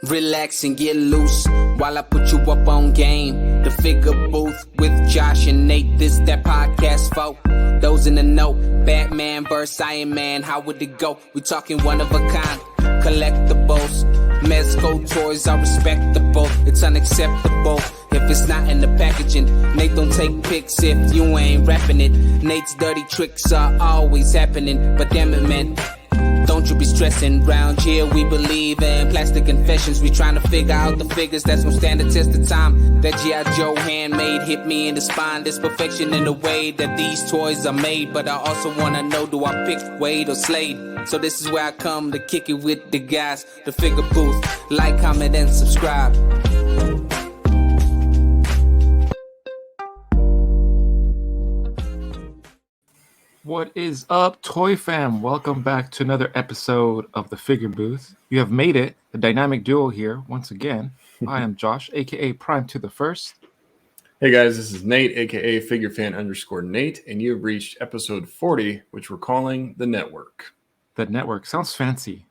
Relax and get loose while I put you up on game. The Figure Booth with Josh and Nate. This that podcast folk. Those in the know. Batman vs. Iron Man. How would it go? We talking one of a kind. Collectibles. Mezco toys are respectable. It's unacceptable if it's not in the packaging. Nate don't take pics if you ain't rapping it. Nate's dirty tricks are always happening. But damn it, man. Don't you be stressing. Round here we believe in plastic confessions. We trying to figure out the figures that's gonna stand the test of time. That G.I. Joe handmade hit me in the spine. There's perfection in the way that these toys are made. But I also wanna know, do I pick Wade or Slade? So this is where I come to kick it with the guys. The Figure Booth. Like, comment, and subscribe. What is up, Toy Fam? Welcome back to another episode of the Figure Booth. You have made it, the dynamic duo here once again. I am Josh, aka Prime to the First. Hey guys, this is Nate, aka FigureFan_Nate, and you have reached episode 40, which we're calling The Network. The Network sounds fancy.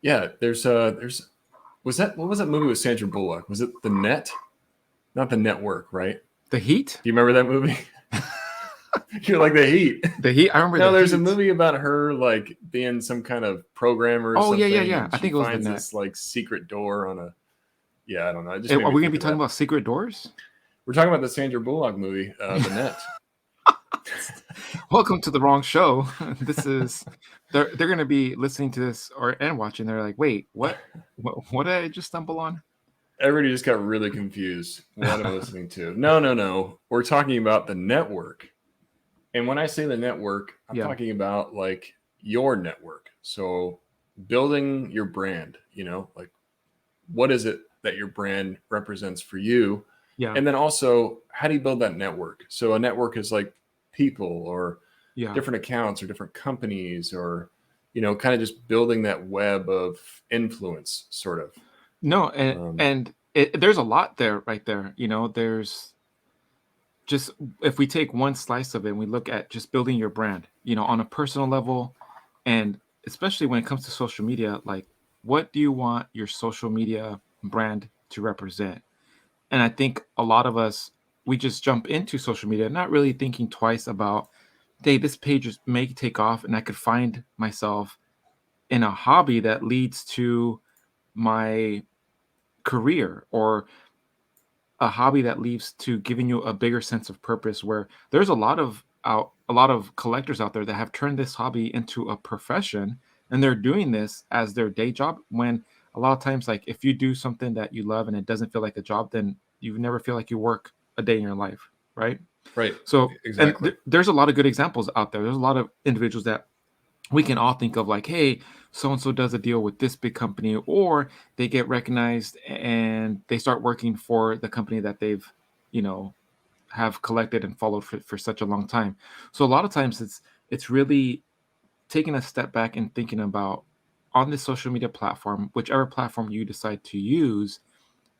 Yeah, what was that movie with Sandra Bullock? Was it The Net? Not The Network, right? The Heat? Do you remember that movie? You're like The Heat. The Heat? I remember. No, there's Heat. A movie about her like being some kind of programmer or something. Yeah. I think it was The Net. This like secret door on a. Yeah, I don't know. Are we going to be talking about secret doors? We're talking about the Sandra Bullock movie, The Net. Welcome to the wrong show. This is they're going to be listening to this and watching. They're like, wait, what did I just stumble on? Everybody just got really confused. What am I listening to? No. We're talking about The Network. And when I say the network, I'm talking about like your network. So building your brand, like what is it that your brand represents for you? Yeah. And then also, how do you build that network? So a network is like people or different accounts or different companies or, kind of just building that web of influence sort of. No, and there's a lot there right there. There's just if we take one slice of it and we look at just building your brand, on a personal level, and especially when it comes to social media, like what do you want your social media brand to represent? And I think a lot of us, we just jump into social media, not really thinking twice about, hey, this page may take off and I could find myself in a hobby that leads to my career or a hobby that leads to giving you a bigger sense of purpose, where there's a lot of collectors out there that have turned this hobby into a profession, and they're doing this as their day job, when a lot of times, like if you do something that you love and it doesn't feel like a job, then you never feel like you work a day in your life, right? Right. So exactly. There's a lot of good examples out there. There's a lot of individuals that we can all think of, like, hey, so-and-so does a deal with this big company, or they get recognized and they start working for the company that they've, have collected and followed for such a long time. So a lot of times it's really taking a step back and thinking about, on this social media platform, whichever platform you decide to use,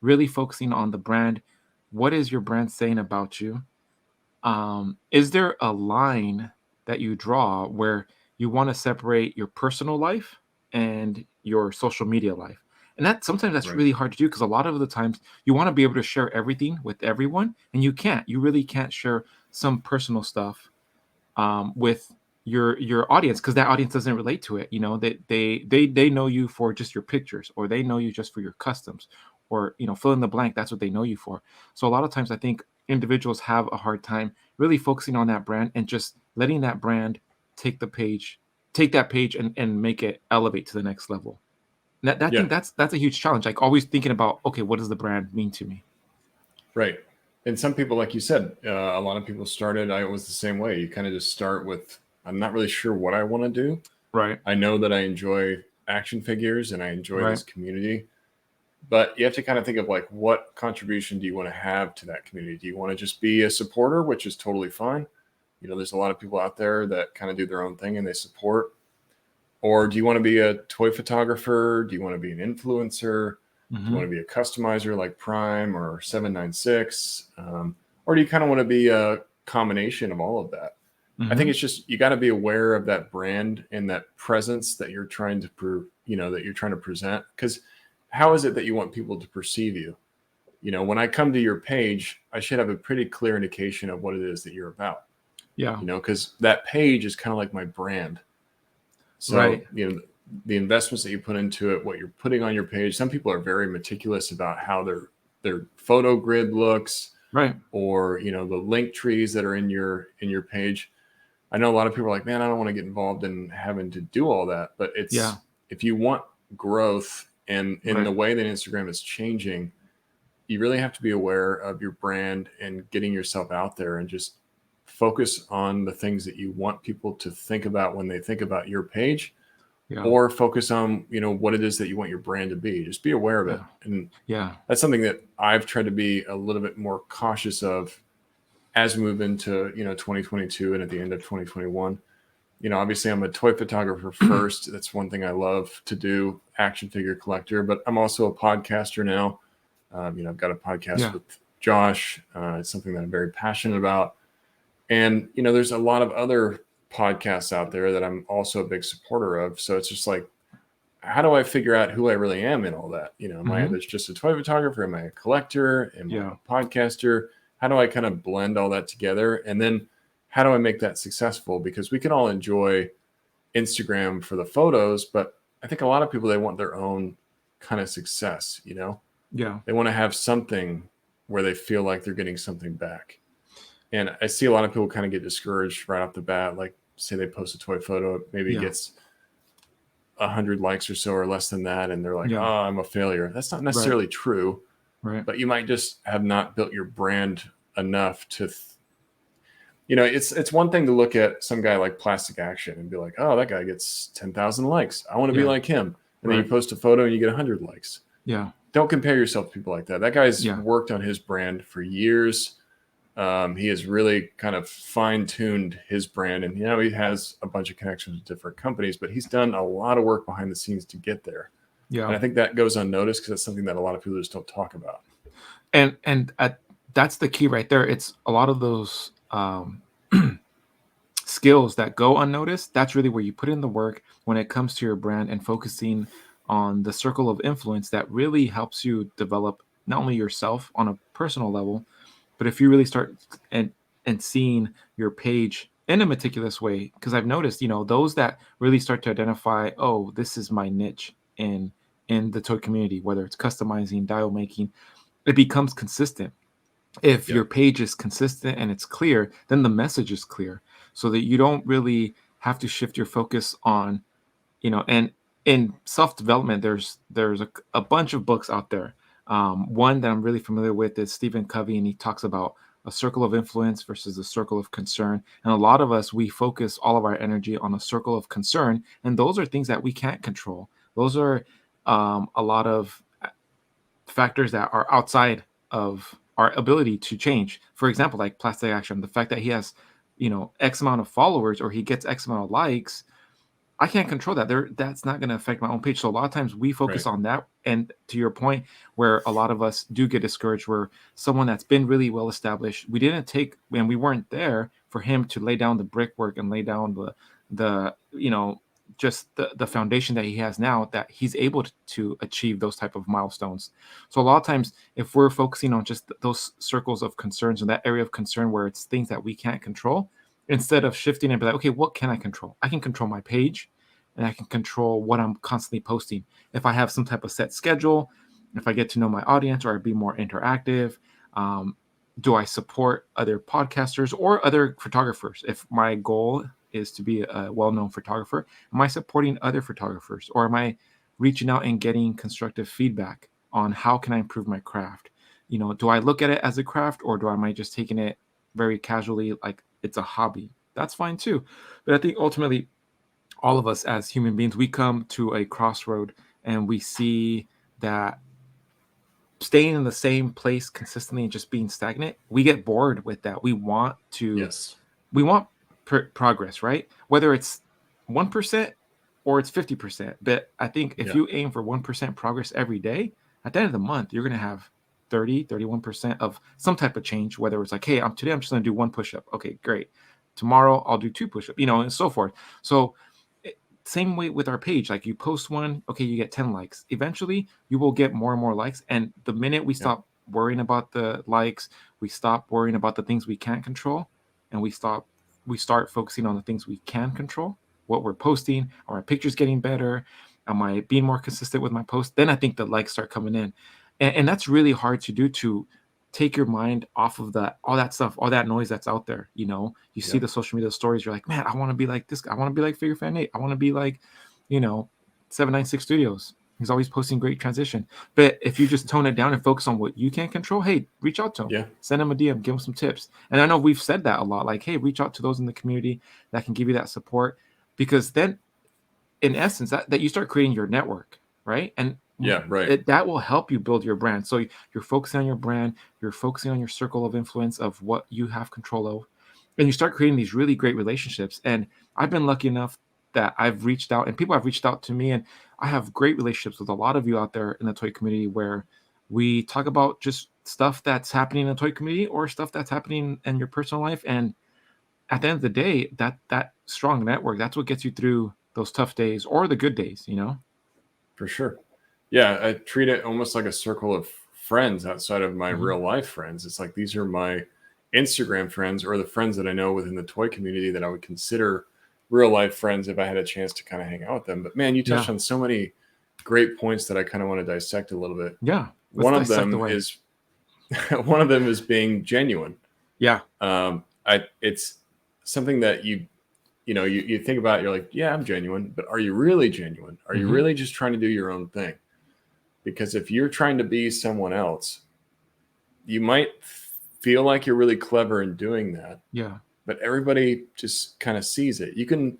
really focusing on the brand. What is your brand saying about you? Is there a line that you draw where you want to separate your personal life and your social media life? And sometimes that's really hard to do, because a lot of the times you want to be able to share everything with everyone, and you can't. You really can't share some personal stuff with your audience, because that audience doesn't relate to it. They know you for just your pictures, or they know you just for your customs, or fill in the blank. That's what they know you for. So a lot of times I think individuals have a hard time really focusing on that brand and just letting that brand take that page and make it elevate to the next level. I think that's a huge challenge. Like always thinking about, okay, what does the brand mean to me? Right. And some people, like you said, a lot of people started, I was the same way. You kind of just start with, I'm not really sure what I want to do. Right. I know that I enjoy action figures and I enjoy this community, but you have to kind of think of like, what contribution do you want to have to that community? Do you want to just be a supporter, which is totally fine? There's a lot of people out there that kind of do their own thing and they support. Or do you want to be a toy photographer? Do you want to be an influencer? Do you want to be a customizer like Prime or 796? Or do you kind of want to be a combination of all of that? I think it's just, you got to be aware of that brand and that presence that you're trying to present. Because how is it that you want people to perceive you? You know, when I come to your page, I should have a pretty clear indication of what it is that you're about. Yeah. You know, because that page is kind of like my brand. So, right. you know, the investments that you put into it, what you're putting on your page. Some people are very meticulous about how their photo grid looks, Right. or, you know, the link trees that are in your page. I know a lot of people are like, man, I don't want to get involved in having to do all that. But it's, Yeah. if you want growth and in Right. the way that Instagram is changing, you really have to be aware of your brand and getting yourself out there and just focus on the things that you want people to think about when they think about your page, Yeah. or focus on, you know, what it is that you want your brand to be. Just be aware of it. And Yeah. that's something that I've tried to be a little bit more cautious of as we move into, you know, 2022 and at the end of 2021. You know, obviously I'm a toy photographer first. That's one thing I love to do, action figure collector, but I'm also a podcaster now. You know, I've got a podcast with Josh. It's something that I'm very passionate about. And, you know, there's a lot of other podcasts out there that I'm also a big supporter of. So it's just like, how do I figure out who I really am in all that? You know, am I just a toy photographer? Am I a collector? Am I a podcaster? How do I kind of blend all that together? And then how do I make that successful? Because we can all enjoy Instagram for the photos, but I think a lot of people, they want their own kind of success, you know? Yeah. They want to have something where they feel like they're getting something back. And I see a lot of people kind of get discouraged right off the bat. Like, say they post a toy photo, maybe it gets 100 likes or so or less than that, and they're like, oh, I'm a failure. That's not necessarily true. Right. But you might just have not built your brand enough to, you know, it's one thing to look at some guy like Plastic Action and be like, oh, that guy gets 10,000 likes. I want to be like him. And then you post a photo and you get 100 likes. Yeah. Don't compare yourself to people like that. That guy's worked on his brand for years. He has really kind of fine-tuned his brand, and, you know, he has a bunch of connections with different companies, but he's done a lot of work behind the scenes to get there. Yeah. And I think that goes unnoticed because it's something that a lot of people just don't talk about. And that's the key right there. It's a lot of those skills that go unnoticed. That's really where you put in the work when it comes to your brand and focusing on the circle of influence that really helps you develop not only yourself on a personal level, but if you really start and seeing your page in a meticulous way, because I've noticed, you know, those that really start to identify, oh, this is my niche in the toy community, whether it's customizing, dial making, it becomes consistent. If your page is consistent and it's clear, then the message is clear, so that you don't really have to shift your focus on, you know, and in self-development, there's a bunch of books out there. One that I'm really familiar with is Stephen Covey, and he talks about a circle of influence versus a circle of concern. And a lot of us, we focus all of our energy on a circle of concern, and those are things that we can't control. Those are a lot of factors that are outside of our ability to change. For example, like Plastic Action, the fact that he has, you know, X amount of followers or he gets X amount of likes, I can't control that. That's not going to affect my own page. So a lot of times we focus on that. And to your point, where a lot of us do get discouraged, where someone that's been really well established, we didn't take, and we weren't there for him to lay down the brickwork and lay down the you know, just the foundation that he has now, that he's able to achieve those type of milestones. So a lot of times, if we're focusing on just those circles of concerns and that area of concern where it's things that we can't control, instead of shifting and be like, okay, what can I control? I can control my page, and I can control what I'm constantly posting. If I have some type of set schedule, if I get to know my audience, or I be more interactive, do I support other podcasters or other photographers? If my goal is to be a well-known photographer, am I supporting other photographers, or am I reaching out and getting constructive feedback on how can I improve my craft? You know, do I look at it as a craft, or am I just taking it very casually, like it's a hobby? That's fine too. But I think ultimately, all of us as human beings, we come to a crossroad and we see that staying in the same place consistently and just being stagnant, we get bored with that. We want to, we want progress, right? Whether it's 1% or it's 50%. But I think if you aim for 1% progress every day, at the end of the month, you're going to have 31% of some type of change, whether it's like, hey, today I'm just going to do one push-up. Okay, great. Tomorrow I'll do 2 push-ups, you know, and so forth. So same way with our page. Like you post one, okay, you get 10 likes. Eventually, you will get more and more likes. And the minute we stop worrying about the likes, we stop worrying about the things we can't control, and we start focusing on the things we can control. What we're posting, are my pictures getting better? Am I being more consistent with my post? Then I think the likes start coming in, and that's really hard to do, to take your mind off of all that stuff, all that noise that's out there. You see the social media stories, you're like, man, I want to be like this guy. I want to be like Figure Fan Nate. I want to be like, 796 Studios. He's always posting great transition. But if you just tone it down and focus on what you can control, hey, reach out to him. Yeah. Send him a DM, give him some tips. And I know we've said that a lot, like, hey, reach out to those in the community that can give you that support, because then in essence that you start creating your network, right? And that will help you build your brand. So you're focusing on your brand, you're focusing on your circle of influence of what you have control of, and you start creating these really great relationships. And I've been lucky enough that I've reached out, and people have reached out to me, and I have great relationships with a lot of you out there in the toy community, where we talk about just stuff that's happening in the toy community or stuff that's happening in your personal life. And at the end of the day, that strong network, that's what gets you through those tough days or the good days, For sure. Yeah, I treat it almost like a circle of friends outside of my real life friends. It's like these are my Instagram friends, or the friends that I know within the toy community that I would consider real life friends if I had a chance to kind of hang out with them. But man, you touched on so many great points that I kind of want to dissect a little bit. Yeah. One of them is being genuine. Yeah. It's something that you think about, you're like, yeah, I'm genuine, but are you really genuine? Are you really just trying to do your own thing? Because if you're trying to be someone else, you might feel like you're really clever in doing that. Yeah. But everybody just kind of sees it. You can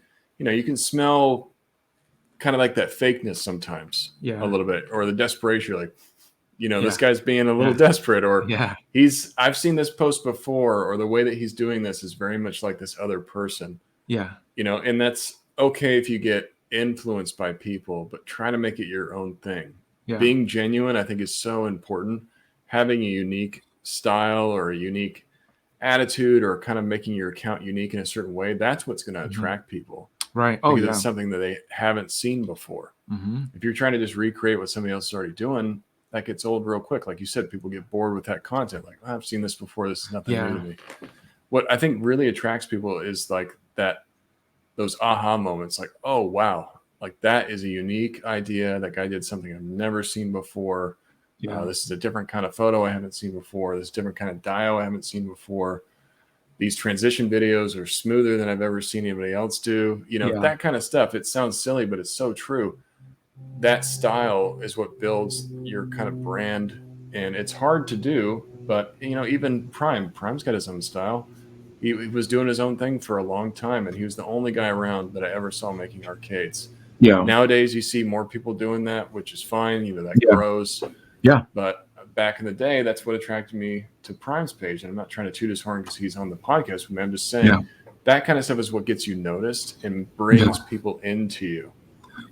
smell kind of like that fakeness sometimes, a little bit, or the desperation. You're like, this guy's being a little desperate, or I've seen this post before, or the way that he's doing this is very much like this other person. Yeah. And that's okay if you get influenced by people, but try to make it your own thing. Yeah. Being genuine, I think, is so important. Having a unique style or a unique attitude, or kind of making your account unique in a certain way, that's what's going to attract people. Right. Because it's something that they haven't seen before. If you're trying to just recreate what somebody else is already doing, that gets old real quick. Like you said, people get bored with that content. Like, I've seen this before. This is nothing new to me. What I think really attracts people is like those aha moments. Like, oh, wow. Like, that is a unique idea. That guy did something I've never seen before. This is a different kind of photo I haven't seen before. This different kind of dial I haven't seen before. These transition videos are smoother than I've ever seen anybody else do. That kind of stuff. It sounds silly, but it's so true. That style is what builds your kind of brand, and it's hard to do. But even Prime's got his own style. He was doing his own thing for a long time, and he was the only guy around that I ever saw making arcades. Yeah. Nowadays, you see more people doing that, which is fine. That grows. Yeah. But back in the day, that's what attracted me to Prime's page. And I'm not trying to toot his horn because he's on the podcast with me. I'm just saying that kind of stuff is what gets you noticed and brings people into you.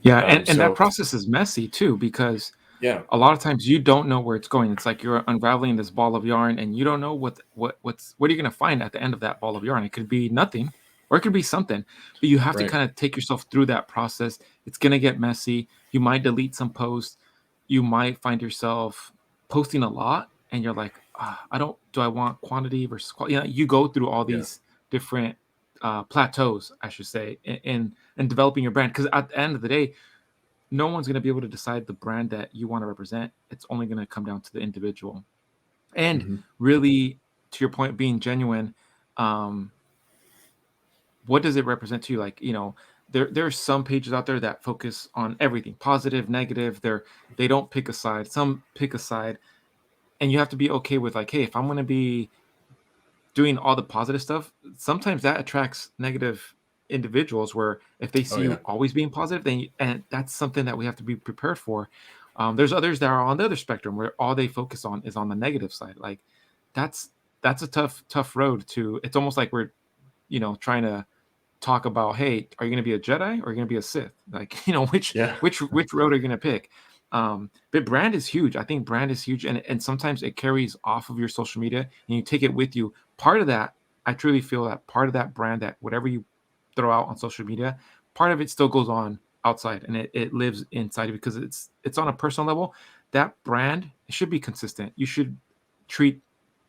Yeah. And that process is messy too, because a lot of times you don't know where it's going. It's like you're unraveling this ball of yarn, and you don't know what are you going to find at the end of that ball of yarn. It could be nothing, or it could be something, but you have to kind of take yourself through that process. It's going to get messy. You might delete some posts. You might find yourself posting a lot, and you're like, do I want quantity versus quality? You go through all these different plateaus, I should say, in developing your brand. Because at the end of the day, no one's going to be able to decide the brand that you want to represent. It's only going to come down to the individual. And really, to your point, being genuine, what does it represent to you? Like, there are some pages out there that focus on everything, positive, negative. They don't pick a side. Some pick a side, and you have to be okay with, like, hey, if I'm going to be doing all the positive stuff, sometimes that attracts negative individuals, where if they see you always being positive, and that's something that we have to be prepared for. There's others that are on the other spectrum, where all they focus on is on the negative side. Like, that's a tough road to. It's almost like we're, trying to talk about, hey, are you going to be a Jedi or are you going to be a Sith? Like, which road are you going to pick? But brand is huge. I think brand is huge, and sometimes it carries off of your social media, and you take it with you. Part of that, I truly feel that part of that brand, that whatever you throw out on social media, part of it still goes on outside and it lives inside because it's on a personal level. That brand, it should be consistent. You should treat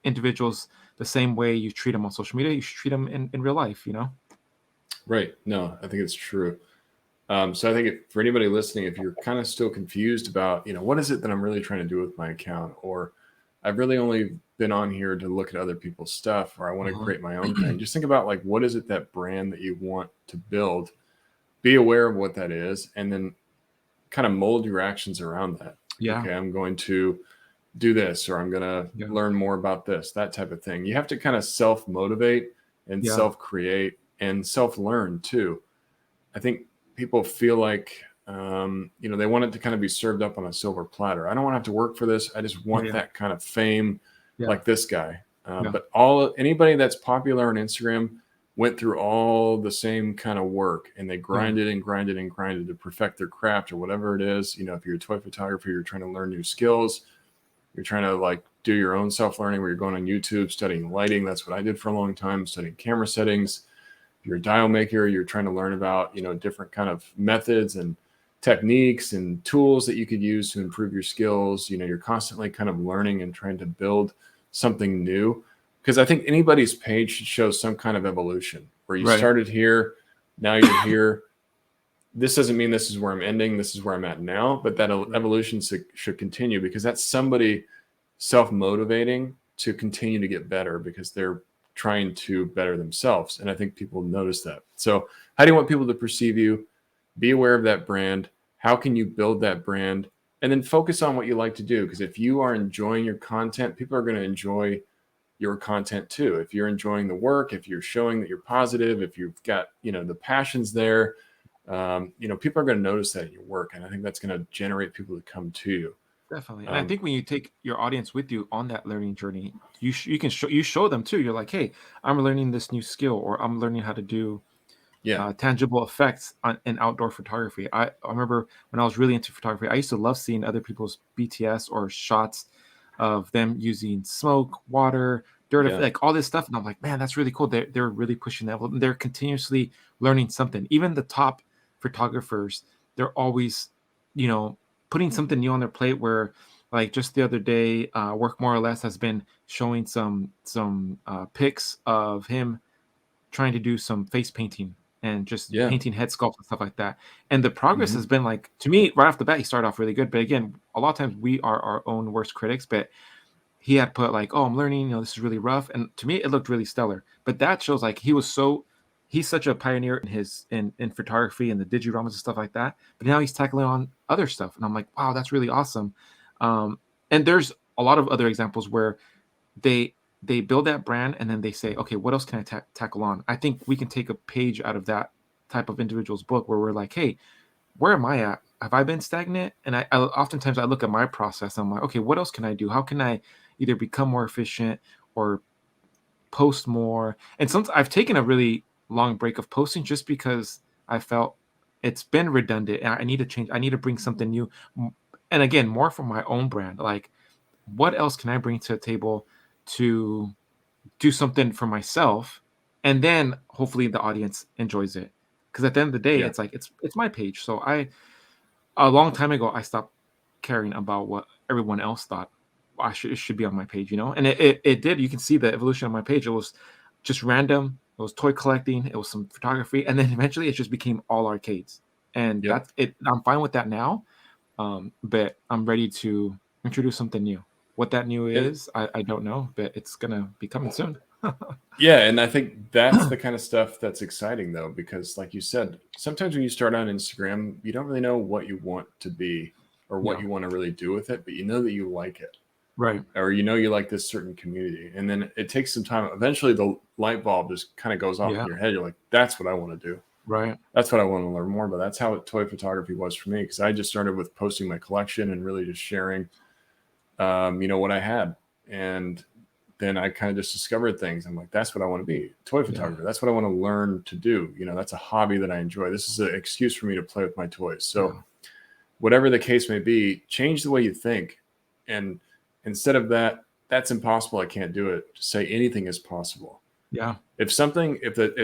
individuals the same way you treat them on social media. You should treat them in real life, Right. No, I think it's true. So I think for anybody listening, if you're kind of still confused about, what is it that I'm really trying to do with my account, or I've really only been on here to look at other people's stuff, or I want to create my own thing, just think about like, what is it, that brand that you want to build? Be aware of what that is, and then kind of mold your actions around that. Yeah. Okay, I'm going to do this, or I'm going to learn more about this, that type of thing. You have to kind of self-motivate and self-create and self-learn too. I think people feel like, they want it to kind of be served up on a silver platter. I don't want to have to work for this. I just want that kind of fame like this guy. But anybody that's popular on Instagram went through all the same kind of work, and they grinded and grinded and grinded to perfect their craft or whatever it is. If you're a toy photographer, you're trying to learn new skills. You're trying to like do your own self-learning where you're going on YouTube, studying lighting. That's what I did for a long time, studying camera settings. If you're a dial maker, you're trying to learn about, different kind of methods and techniques and tools that you could use to improve your skills. You're constantly kind of learning and trying to build something new. Because I think anybody's page should show some kind of evolution where you started here, now you're here. This doesn't mean this is where I'm ending. This is where I'm at now, but that evolution should continue, because that's somebody self-motivating to continue to get better because they're trying to better themselves. And I think people notice that. So how do you want people to perceive you? Be aware of that brand. How can you build that brand? And then focus on what you like to do. Because if you are enjoying your content, people are going to enjoy your content too. If you're enjoying the work, if you're showing that you're positive, if you've got, the passions there, people are going to notice that in your work. And I think that's going to generate people to come to you. Definitely. And I think when you take your audience with you on that learning journey, you show them too. You're like, hey, I'm learning this new skill, or I'm learning how to do tangible effects in outdoor photography. I remember when I was really into photography, I used to love seeing other people's BTS or shots of them using smoke, water, dirt, like all this stuff. And I'm like, man, that's really cool. They're really pushing that. They're continuously learning something. Even the top photographers, they're always, putting something new on their plate. Where like just the other day, Work More or Less has been showing some pics of him trying to do some face painting and just painting head sculpts and stuff like that. And the progress has been like, to me, right off the bat, he started off really good. But again, a lot of times we are our own worst critics. But he had put like, oh, I'm learning, this is really rough. And to me, it looked really stellar. But that shows like he's such a pioneer in photography and the digiramas and stuff like that. But now he's tackling on other stuff. And I'm like, wow, that's really awesome. And there's a lot of other examples where they build that brand and then they say, okay, what else can I tackle on? I think we can take a page out of that type of individual's book where we're like, hey, where am I at? Have I been stagnant? And I oftentimes I look at my process and I'm like, okay, what else can I do? How can I either become more efficient or post more? And sometimes I've taken a really long break of posting just because I felt it's been redundant and I need to change. I need to bring something new. And again, more from my own brand. Like, what else can I bring to the table to do something for myself? And then hopefully the audience enjoys it. Because at the end of the day, it's like, it's my page. So a long time ago, I stopped caring about what everyone else thought it should be on my page, and it did. You can see the evolution of my page. It was just random. It was toy collecting. It was some photography. And then eventually it just became all arcades. And that's it. I'm fine with that now. But I'm ready to introduce something new. What that new is, I don't know, but it's going to be coming soon. Yeah. And I think that's the kind of stuff that's exciting, though, because like you said, sometimes when you start on Instagram, you don't really know what you want to be or what you want to really do with it, but you know that you like it. Right. Or you like this certain community. And then it takes some time. Eventually the light bulb just kind of goes off in your head. You're like, that's what I want to do. Right. That's what I want to learn more about. That's how toy photography was for me, because I just started with posting my collection and really just sharing, what I had. And then I kind of just discovered things. I'm like, that's what I want to be, toy photographer. That's what I want to learn to do. That's a hobby that I enjoy. This is an excuse for me to play with my toys. So whatever the case may be, change the way you think. And instead of that's impossible, I can't do it, just say anything is possible. Yeah. If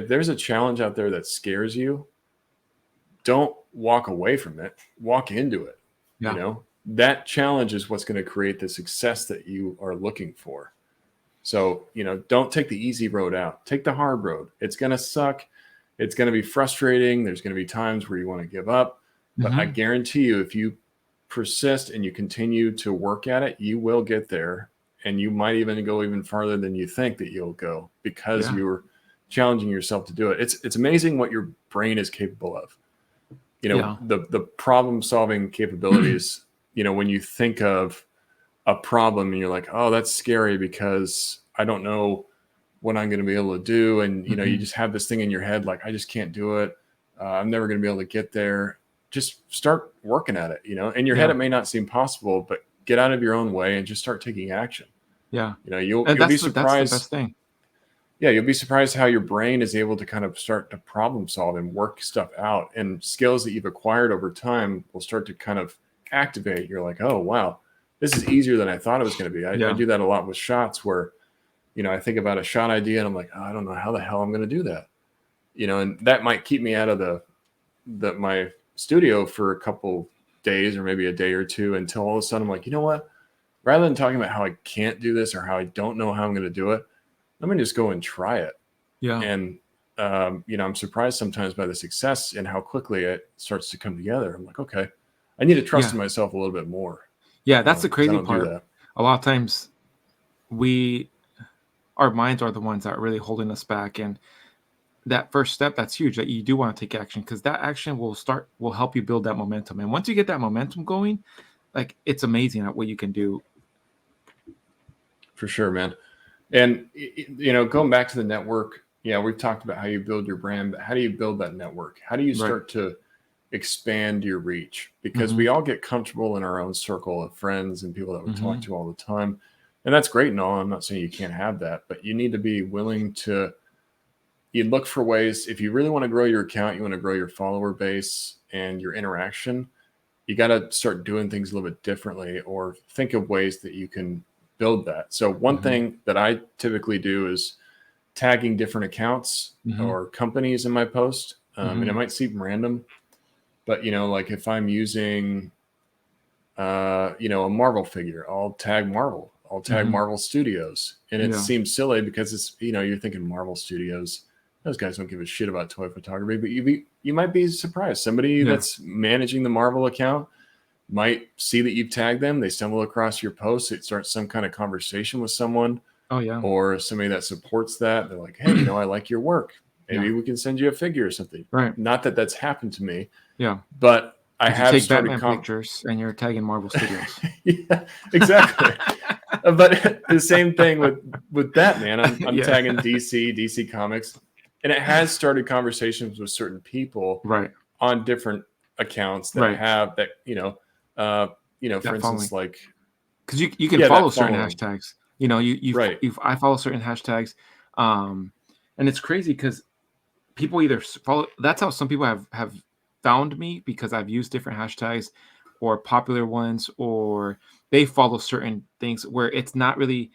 there's a challenge out there that scares you, don't walk away from it, walk into it. Yeah. You know, that challenge is what's going to create the success that you are looking for. So, you know, don't take the easy road out. Take the hard road. It's going to suck. It's going to be frustrating. There's going to be times where you want to give up. But I guarantee you, if you persist and you continue to work at it, you will get there. And you might even go even farther than you think that you'll go because you're challenging yourself to do it. It's amazing what your brain is capable of. You know, the problem solving capabilities, you know, when you think of a problem and you're like, oh, that's scary because I don't know what I'm going to be able to do. And, you know, you just have this thing in your head, like, I just can't do it. I'm never going to be able to get there. Just start working at it, you know, in your head, it may not seem possible, but get out of your own way and just start taking action. Yeah. You know, you'll be surprised. That's the best thing. Yeah. You'll be surprised how your brain is able to kind of start to problem solve and work stuff out, and skills that you've acquired over time will start to kind of activate. You're like, oh, wow, this is easier than I thought it was going to be. I do that a lot with shots where, you know, I think about a shot idea and I'm like, oh, I don't know how the hell I'm going to do that. You know, and that might keep me out of my studio for a couple days or maybe a day or two until all of a sudden I'm like, you know what? Rather than talking about how I can't do this or how I don't know how I'm going to do it, let me just go and try it. Yeah. And, you know, I'm surprised sometimes by the success and how quickly it starts to come together. I'm like, okay, I need to trust in myself a little bit more. Yeah, that's the crazy part. A lot of times our minds are the ones that are really holding us back. And that first step, that's huge, that you do want to take action, because that action will help you build that momentum. And once you get that momentum going, like, it's amazing at what you can do. For sure, man. And, you know, going back to the network, we've talked about how you build your brand, but how do you build that network? How do you start to expand your reach? Because we all get comfortable in our own circle of friends and people that we talk to all the time. And that's great and all. I'm not saying you can't have that, but you need to be willing to, you look for ways. If you really want to grow your account, you want to grow your follower base and your interaction, you got to start doing things a little bit differently, or think of ways that you can build that. So one thing that I typically do is tagging different accounts or companies in my post. And it might seem random, but, you know, like if I'm using, you know, a Marvel figure, I'll tag Marvel. I'll tag Marvel Studios. And it seems silly because it's, you know, you're thinking Marvel Studios, those guys don't give a shit about toy photography, but you might be surprised. Somebody that's managing the Marvel account might see that you've tagged them. They stumble across your post. It starts some kind of conversation with someone. Oh, yeah. Or somebody that supports that. They're like, hey, you know, I like your work. Maybe we can send you a figure or something. Right. Not that that's happened to me. Yeah. But I have take started Batman pictures and you're tagging Marvel Studios. Yeah, exactly. But the same thing with Batman. I'm tagging DC Comics. And it has started conversations with certain people on different accounts that have that, you know, for instance, like, because you can follow certain hashtags. You know, I follow certain hashtags, and it's crazy because people either follow. That's how some people have found me, because I've used different hashtags or popular ones, or they follow certain things where it's not really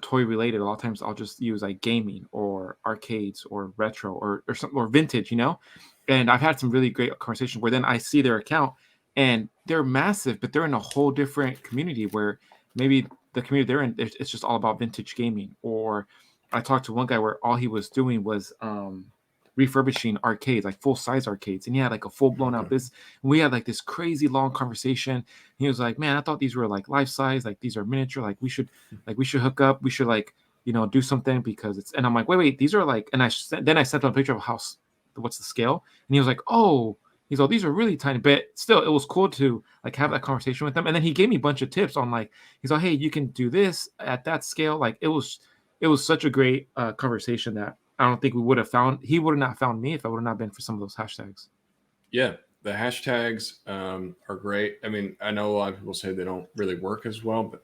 toy related. A lot of times I'll just use like gaming or arcades or retro or something, or vintage, you know. And I've had some really great conversations where then I see their account and they're massive, but they're in a whole different community where maybe the community they're in, it's just all about vintage gaming. Or I talked to one guy where all he was doing was refurbishing arcades, like full size arcades. And he had like a full blown out business. And we had like this crazy long conversation. He was like, man, I thought these were like life size, like these are miniature, like we should hook up. We should, like, you know, do something, because it's, and I'm like, wait, these are like, and then I sent him a picture of what's the scale. And he was like, oh, he's like, these are really tiny, but still, it was cool to like have that conversation with them. And then he gave me a bunch of tips on, like, he's like, hey, you can do this at that scale. Like, it was such a great conversation that I don't think he would have not found me if it would have not been for some of those hashtags. Yeah, the hashtags are great. I mean, I know a lot of people say they don't really work as well, but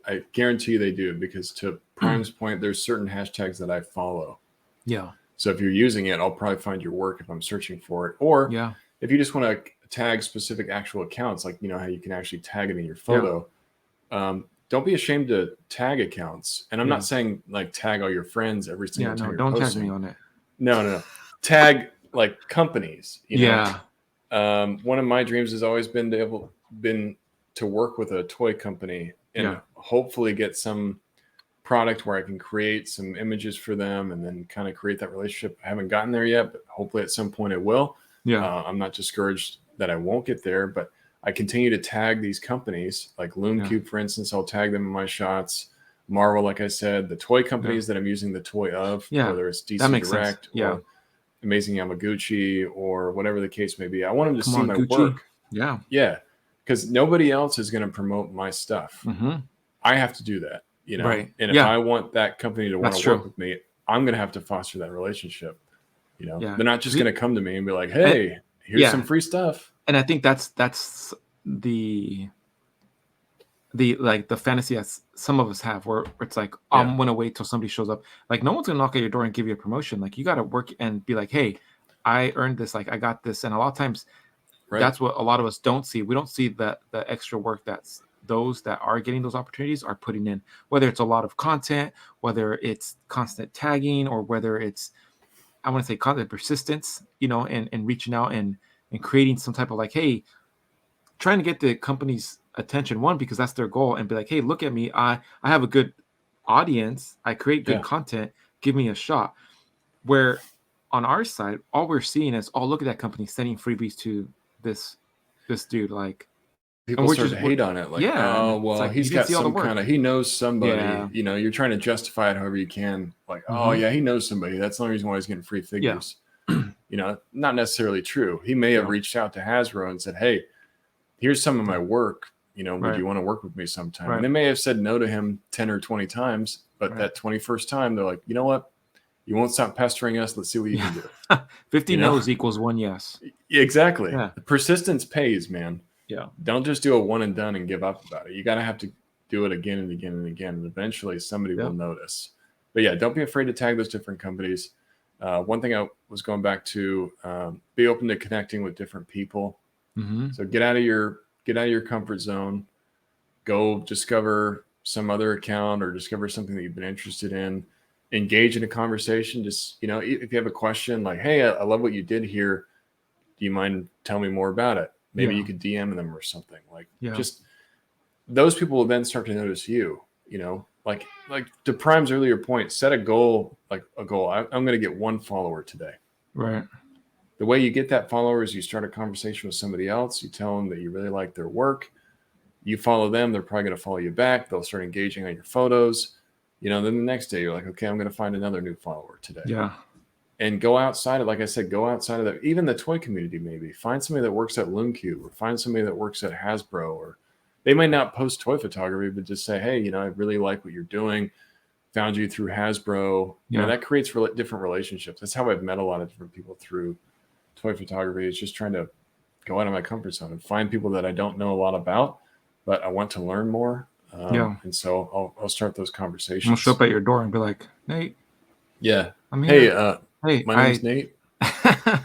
I guarantee you they do, because to Prime's point, there's certain hashtags that I follow. Yeah. So if you're using it, I'll probably find your work if I'm searching for it. Or if you just want to tag specific actual accounts, like, you know, how you can actually tag it in your photo. Don't be ashamed to tag accounts. And I'm not saying like tag all your friends every single time. Don't tag me on it. No. Tag like companies. You know? One of my dreams has always been to work with a toy company and hopefully get some product where I can create some images for them and then kind of create that relationship. I haven't gotten there yet, but hopefully at some point I will. I'm not discouraged that I won't get there, but I continue to tag these companies like Loom Cube, for instance. I'll tag them in my shots. Marvel, like I said, the toy companies that I'm using the toy of, whether it's DC Direct or Amazing Yamaguchi or whatever the case may be. I want them to see my work. Yeah. Because nobody else is going to promote my stuff. I have to do that, you know? And if I want that company to want to work with me, I'm going to have to foster that relationship. You know, they're not just going to come to me and be like, hey, here's some free stuff. And I think that's the like the fantasy that some of us have where it's like, I'm going to wait till somebody shows up. Like no one's going to knock at your door and give you a promotion. Like you got to work and be like, hey, I earned this. Like I got this. And a lot of times that's what a lot of us don't see. We don't see the extra work that's those that are getting those opportunities are putting in, whether it's a lot of content, whether it's constant tagging, or whether it's, I want to say content persistence, you know, and reaching out and creating some type of like, hey, trying to get the company's attention, one, because that's their goal, and be like, hey, look at me. I have a good audience. I create good content. Give me a shot. Where on our side, all we're seeing is, oh, look at that company sending freebies to this dude. Like people start to hate on it. Like, oh, well, like, he's got some kind of, he knows somebody, you know, you're trying to justify it however you can. Like, oh yeah, he knows somebody. That's the only reason why he's getting free figures. You know, not necessarily true. He may have reached out to Hasbro and said, hey, here's some of my work. You know, would you want to work with me sometime? And they may have said no to him 10 or 20 times, but that 21st time, they're like, you know what? You won't stop pestering us. Let's see what you can do. 50 no's equals one yes. Exactly. The persistence pays, man. Yeah. Don't just do a one and done and give up about it. You got to have to do it again and again and again. And eventually somebody will notice. But yeah, don't be afraid to tag those different companies. One thing I was going back to, be open to connecting with different people. So get out of your comfort zone, go discover some other account or discover something that you've been interested in, engage in a conversation. Just, you know, if you have a question like, hey, I love what you did here. Do you mind telling me more about it? Maybe you could DM them or something like, just those people will then start to notice you, you know, like to Prime's earlier point, set a goal, like a goal. I'm going to get 1 follower today. Right. The way you get that follower is you start a conversation with somebody else. You tell them that you really like their work. You follow them. They're probably going to follow you back. They'll start engaging on your photos. You know, then the next day you're like, okay, I'm going to find another new follower today. Yeah. And go outside of, like I said, go outside of that, even the toy community, maybe. Find somebody that works at Loom Cube or find somebody that works at Hasbro, or they might not post toy photography, but just say, hey, you know, I really like what you're doing. Found you through Hasbro. You know, that creates different relationships. That's how I've met a lot of different people through toy photography. It's just trying to go out of my comfort zone and find people that I don't know a lot about, but I want to learn more. And so I'll start those conversations. I'll show up at your door and be like, Nate. Yeah. I'm here. Hey, my name's Nate. I'm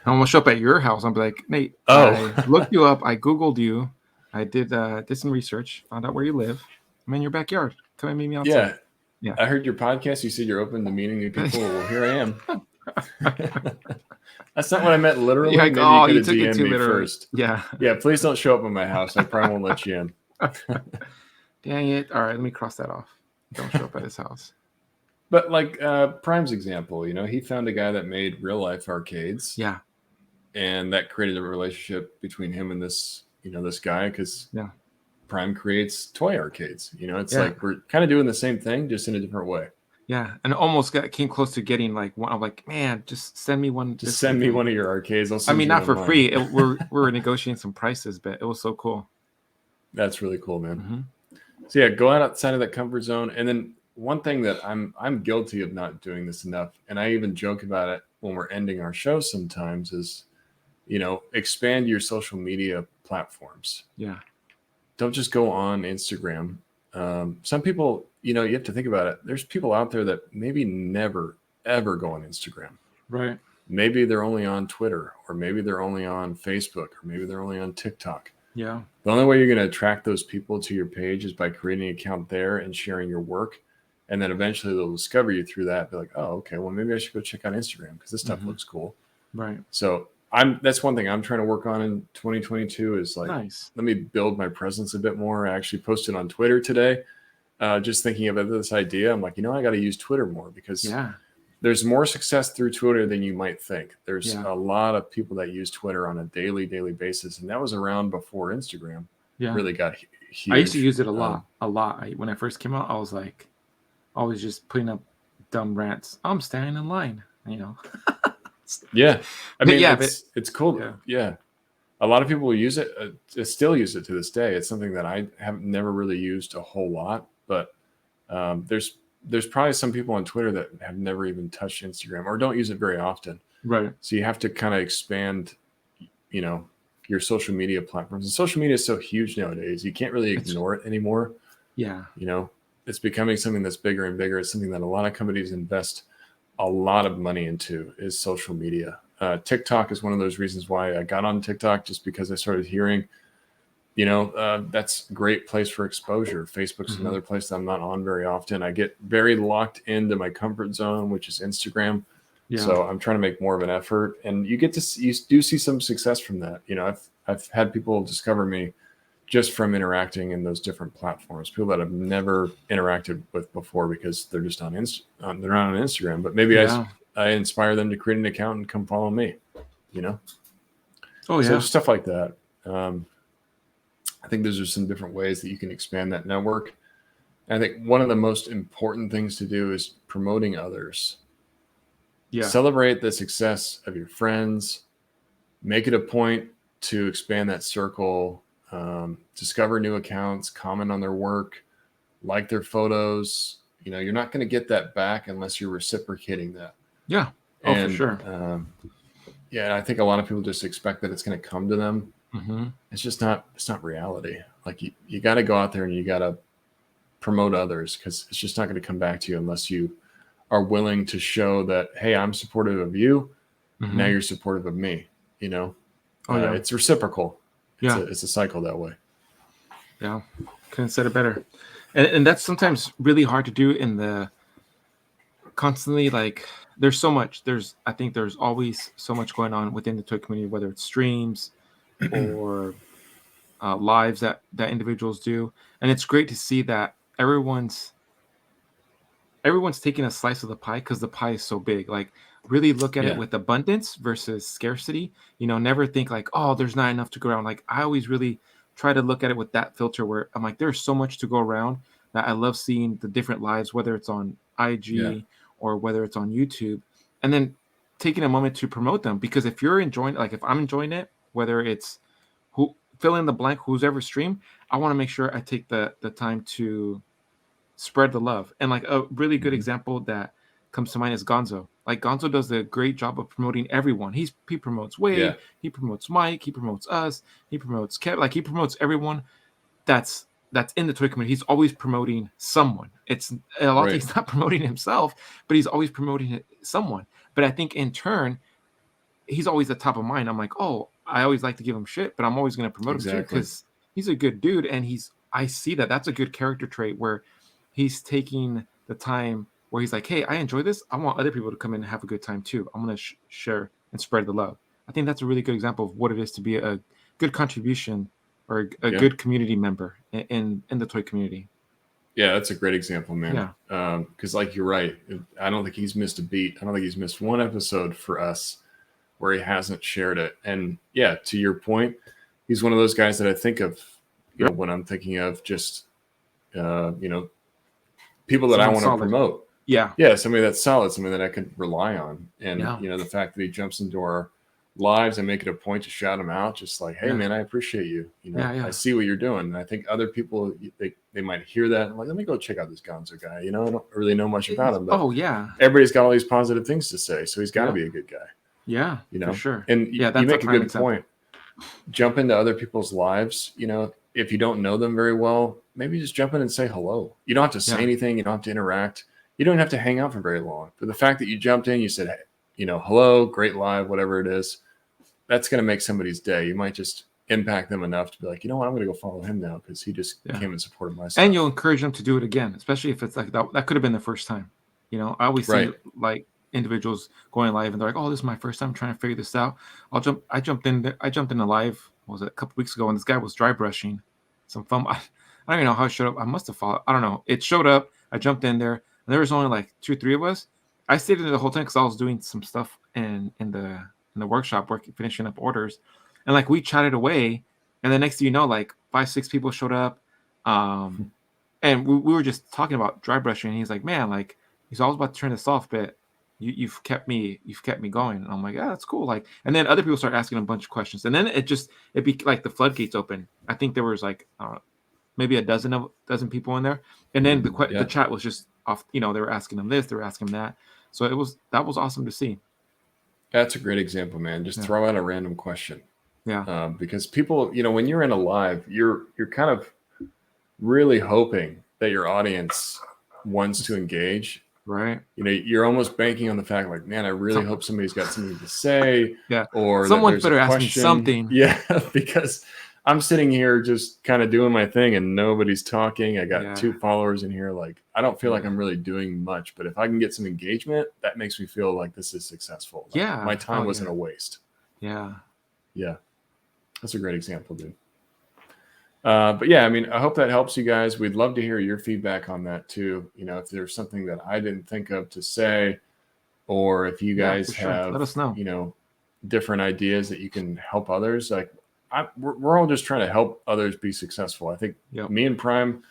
gonna show up at your house. I'm like, Nate. I looked you up. I Googled you. I did some research. Found out where you live. I'm in your backyard. Come and meet me outside. Yeah. I heard your podcast. You said you're open to meeting new people. Well, here I am. That's not what I meant literally. Like, maybe you took it too literally. First. Yeah. Please don't show up at my house. I probably won't let you in. Dang it. All right, let me cross that off. Don't show up at his house. But like Prime's example, you know, he found a guy that made real life arcades. Yeah. And that created a relationship between him and this, you know, this guy, because Prime creates toy arcades. You know, it's like we're kind of doing the same thing, just in a different way. Yeah, and almost came close to getting like one. I'm like, man, just send me one. Just send me one of your arcades. I mean, not for free. We're negotiating some prices, but it was so cool. That's really cool, man. So yeah, go outside of that comfort zone. And then one thing that I'm guilty of not doing this enough, and I even joke about it when we're ending our show sometimes, is, you know, expand your social media platforms. Yeah. Don't just go on Instagram. Some people, you know, you have to think about it. There's people out there that maybe never, ever go on Instagram. Right. Maybe they're only on Twitter, or maybe they're only on Facebook, or maybe they're only on TikTok. Yeah. The only way you're going to attract those people to your page is by creating an account there and sharing your work. And then eventually they'll discover you through that. Be like, oh, okay, well, maybe I should go check out Instagram because this stuff looks cool. Right. So that's one thing I'm trying to work on in 2022 is like, Nice. let me build my presence a bit more. I actually posted on Twitter today, just thinking about this idea. I'm like, I got to use Twitter more because there's more success through Twitter than you might think. There's a lot of people that use Twitter on a daily basis. And that was around before Instagram really got huge. I used to use it a lot. When I first came out, I was like, always just putting up dumb rants. I'm standing in line, Yeah. I mean, it's cool. Yeah. Yeah. A lot of people will use it, still use it to this day. It's something that I have never really used a whole lot, but there's probably some people on Twitter that have never even touched Instagram or don't use it very often. Right. So you have to kind of expand, your social media platforms. And social media is so huge nowadays. You can't really ignore it anymore. Yeah. It's becoming something that's bigger and bigger. It's something that a lot of companies invest a lot of money into is social media. TikTok is one of those reasons why I got on TikTok, just because I started hearing, that's a great place for exposure. Facebook's another place that I'm not on very often. I get very locked into my comfort zone, which is Instagram. Yeah. So I'm trying to make more of an effort, and you do see some success from that. I've had people discover me just from interacting in those different platforms, people that I've never interacted with before because they're just they're not on Instagram, but maybe I inspire them to create an account and come follow me, So stuff like that. I think those are some different ways that you can expand that network. And I think one of the most important things to do is promoting others. Yeah. Celebrate the success of your friends, make it a point to expand that circle, discover new accounts, comment on their work, like their photos. You're not going to get that back unless you're reciprocating that. Yeah. For sure. I think a lot of people just expect that it's going to come to them. Mm-hmm. It's not reality. Like you got to go out there and you got to promote others, because it's just not going to come back to you unless you are willing to show that, hey, I'm supportive of you. Mm-hmm. Now you're supportive of me. It's reciprocal. It's a cycle that way. Yeah. Couldn't have said it better. And that's sometimes really hard to do in the constantly, like, there's so much. I think there's always so much going on within the toy community, whether it's streams or lives that individuals do. And it's great to see that everyone's taking a slice of the pie, because the pie is so big. Like, really look at it with abundance versus scarcity. Never think like, oh, there's not enough to go around. Like, I always really try to look at it with that filter, where I'm like, there's so much to go around, that I love seeing the different lives, whether it's on IG or whether it's on YouTube, and then taking a moment to promote them. Because if you're enjoying, like if I'm enjoying it, whether it's fill in the blank, who's ever stream, I want to make sure I take the time to spread the love. And like a really good example that comes to mind is Gonzo. Like, Gonzo does a great job of promoting everyone. He promotes Wade, he promotes Mike, he promotes us, he promotes Kev. Like, he promotes everyone that's in the toy community. He's always promoting someone. It's a lot of he's not promoting himself, but he's always promoting someone. But I think in turn, he's always at top of mind. I'm like, oh, I always like to give him shit, but I'm always going to promote him too, because he's a good dude, and I see that's a good character trait, where he's taking the time where he's like, hey, I enjoy this. I want other people to come in and have a good time too. I'm going to share and spread the love. I think that's a really good example of what it is to be a good contribution or a good community member in the toy community. Yeah, that's a great example, man. Yeah. Because like, you're right. I don't think he's missed a beat. I don't think he's missed one episode for us where he hasn't shared it. And yeah, to your point, he's one of those guys that I think of, when I'm thinking of just, people that I want to promote. Yeah. Yeah. Somebody that's solid, somebody that I could rely on. And, the fact that he jumps into our lives and make it a point to shout him out, just like, hey, man, I appreciate you. I see what you're doing. And I think other people, they might hear that and like, let me go check out this Gonzo guy. I don't really know much about him, but everybody's got all these positive things to say. So he's got to be a good guy. Yeah, for sure. And you make a good point. Jump into other people's lives. If you don't know them very well, maybe just jump in and say hello. You don't have to say anything. You don't have to interact. You don't have to hang out for very long. But the fact that you jumped in, you said, hey, hello, great live, whatever it is, that's going to make somebody's day. You might just impact them enough to be like, I'm going to go follow him now because he just came and supported my stuff. And you'll encourage them to do it again, especially if it's like that could have been the first time. I always say, like, individuals going live, and they're like, "Oh, this is my first time trying to figure this out." I jumped in a live. What was it, a couple weeks ago, and this guy was dry brushing some foam. I don't even know how it showed up. I must have followed. I don't know. It showed up. I jumped in there, and there was only like 2-3 of us. I stayed in there the whole time because I was doing some stuff in the workshop, finishing up orders, and like we chatted away, and the next thing you know, like 5-6 people showed up, and we were just talking about dry brushing. And he's like, "Man, like he's always about to turn this off, but you've kept me going." And I'm like, "Yeah, that's cool." Like, and then other people start asking a bunch of questions, and then it be like the floodgates open. I think there was like maybe a dozen people in there, and then the chat was just off. You know, they were asking them this, they were asking them that. So that was awesome to see. That's a great example, man. Just throw out a random question. Yeah. Because people, you know, when you're in a live, you're kind of really hoping that your audience wants to engage. Right. You know, you're almost banking on the fact, like, man, I really hope somebody's got something to say. Yeah. Or someone better ask me something. Yeah, because I'm sitting here just kind of doing my thing and nobody's talking. I got 2 followers in here. Like, I don't feel like I'm really doing much, but if I can get some engagement, that makes me feel like this is successful. Like, my time wasn't a waste. Yeah. Yeah. That's a great example, dude. But yeah, I mean, I hope that helps you guys. We'd love to hear your feedback on that too. You know, if there's something that I didn't think of to say, or if you guys have, let us know. You know, different ideas that you can help others. Like, we're all just trying to help others be successful. I think me and Prime,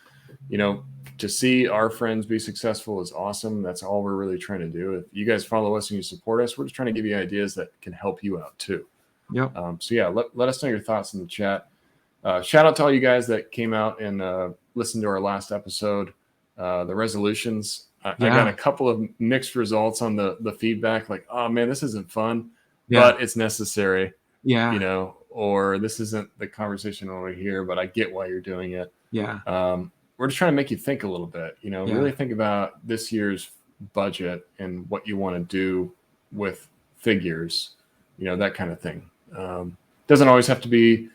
you know, to see our friends be successful is awesome. That's all we're really trying to do. If you guys follow us and you support us, we're just trying to give you ideas that can help you out too. Yep. So yeah, let us know your thoughts in the chat. Shout out to all you guys that came out and listened to our last episode, the resolutions. I got a couple of mixed results on the feedback, like, "Oh man, this isn't fun, but it's necessary." Yeah. You know, or "This isn't the conversation over here, but I get why you're doing it." Yeah. We're just trying to make you think a little bit. You know, really think about this year's budget and what you want to do with figures. You know, that kind of thing. Doesn't always have to be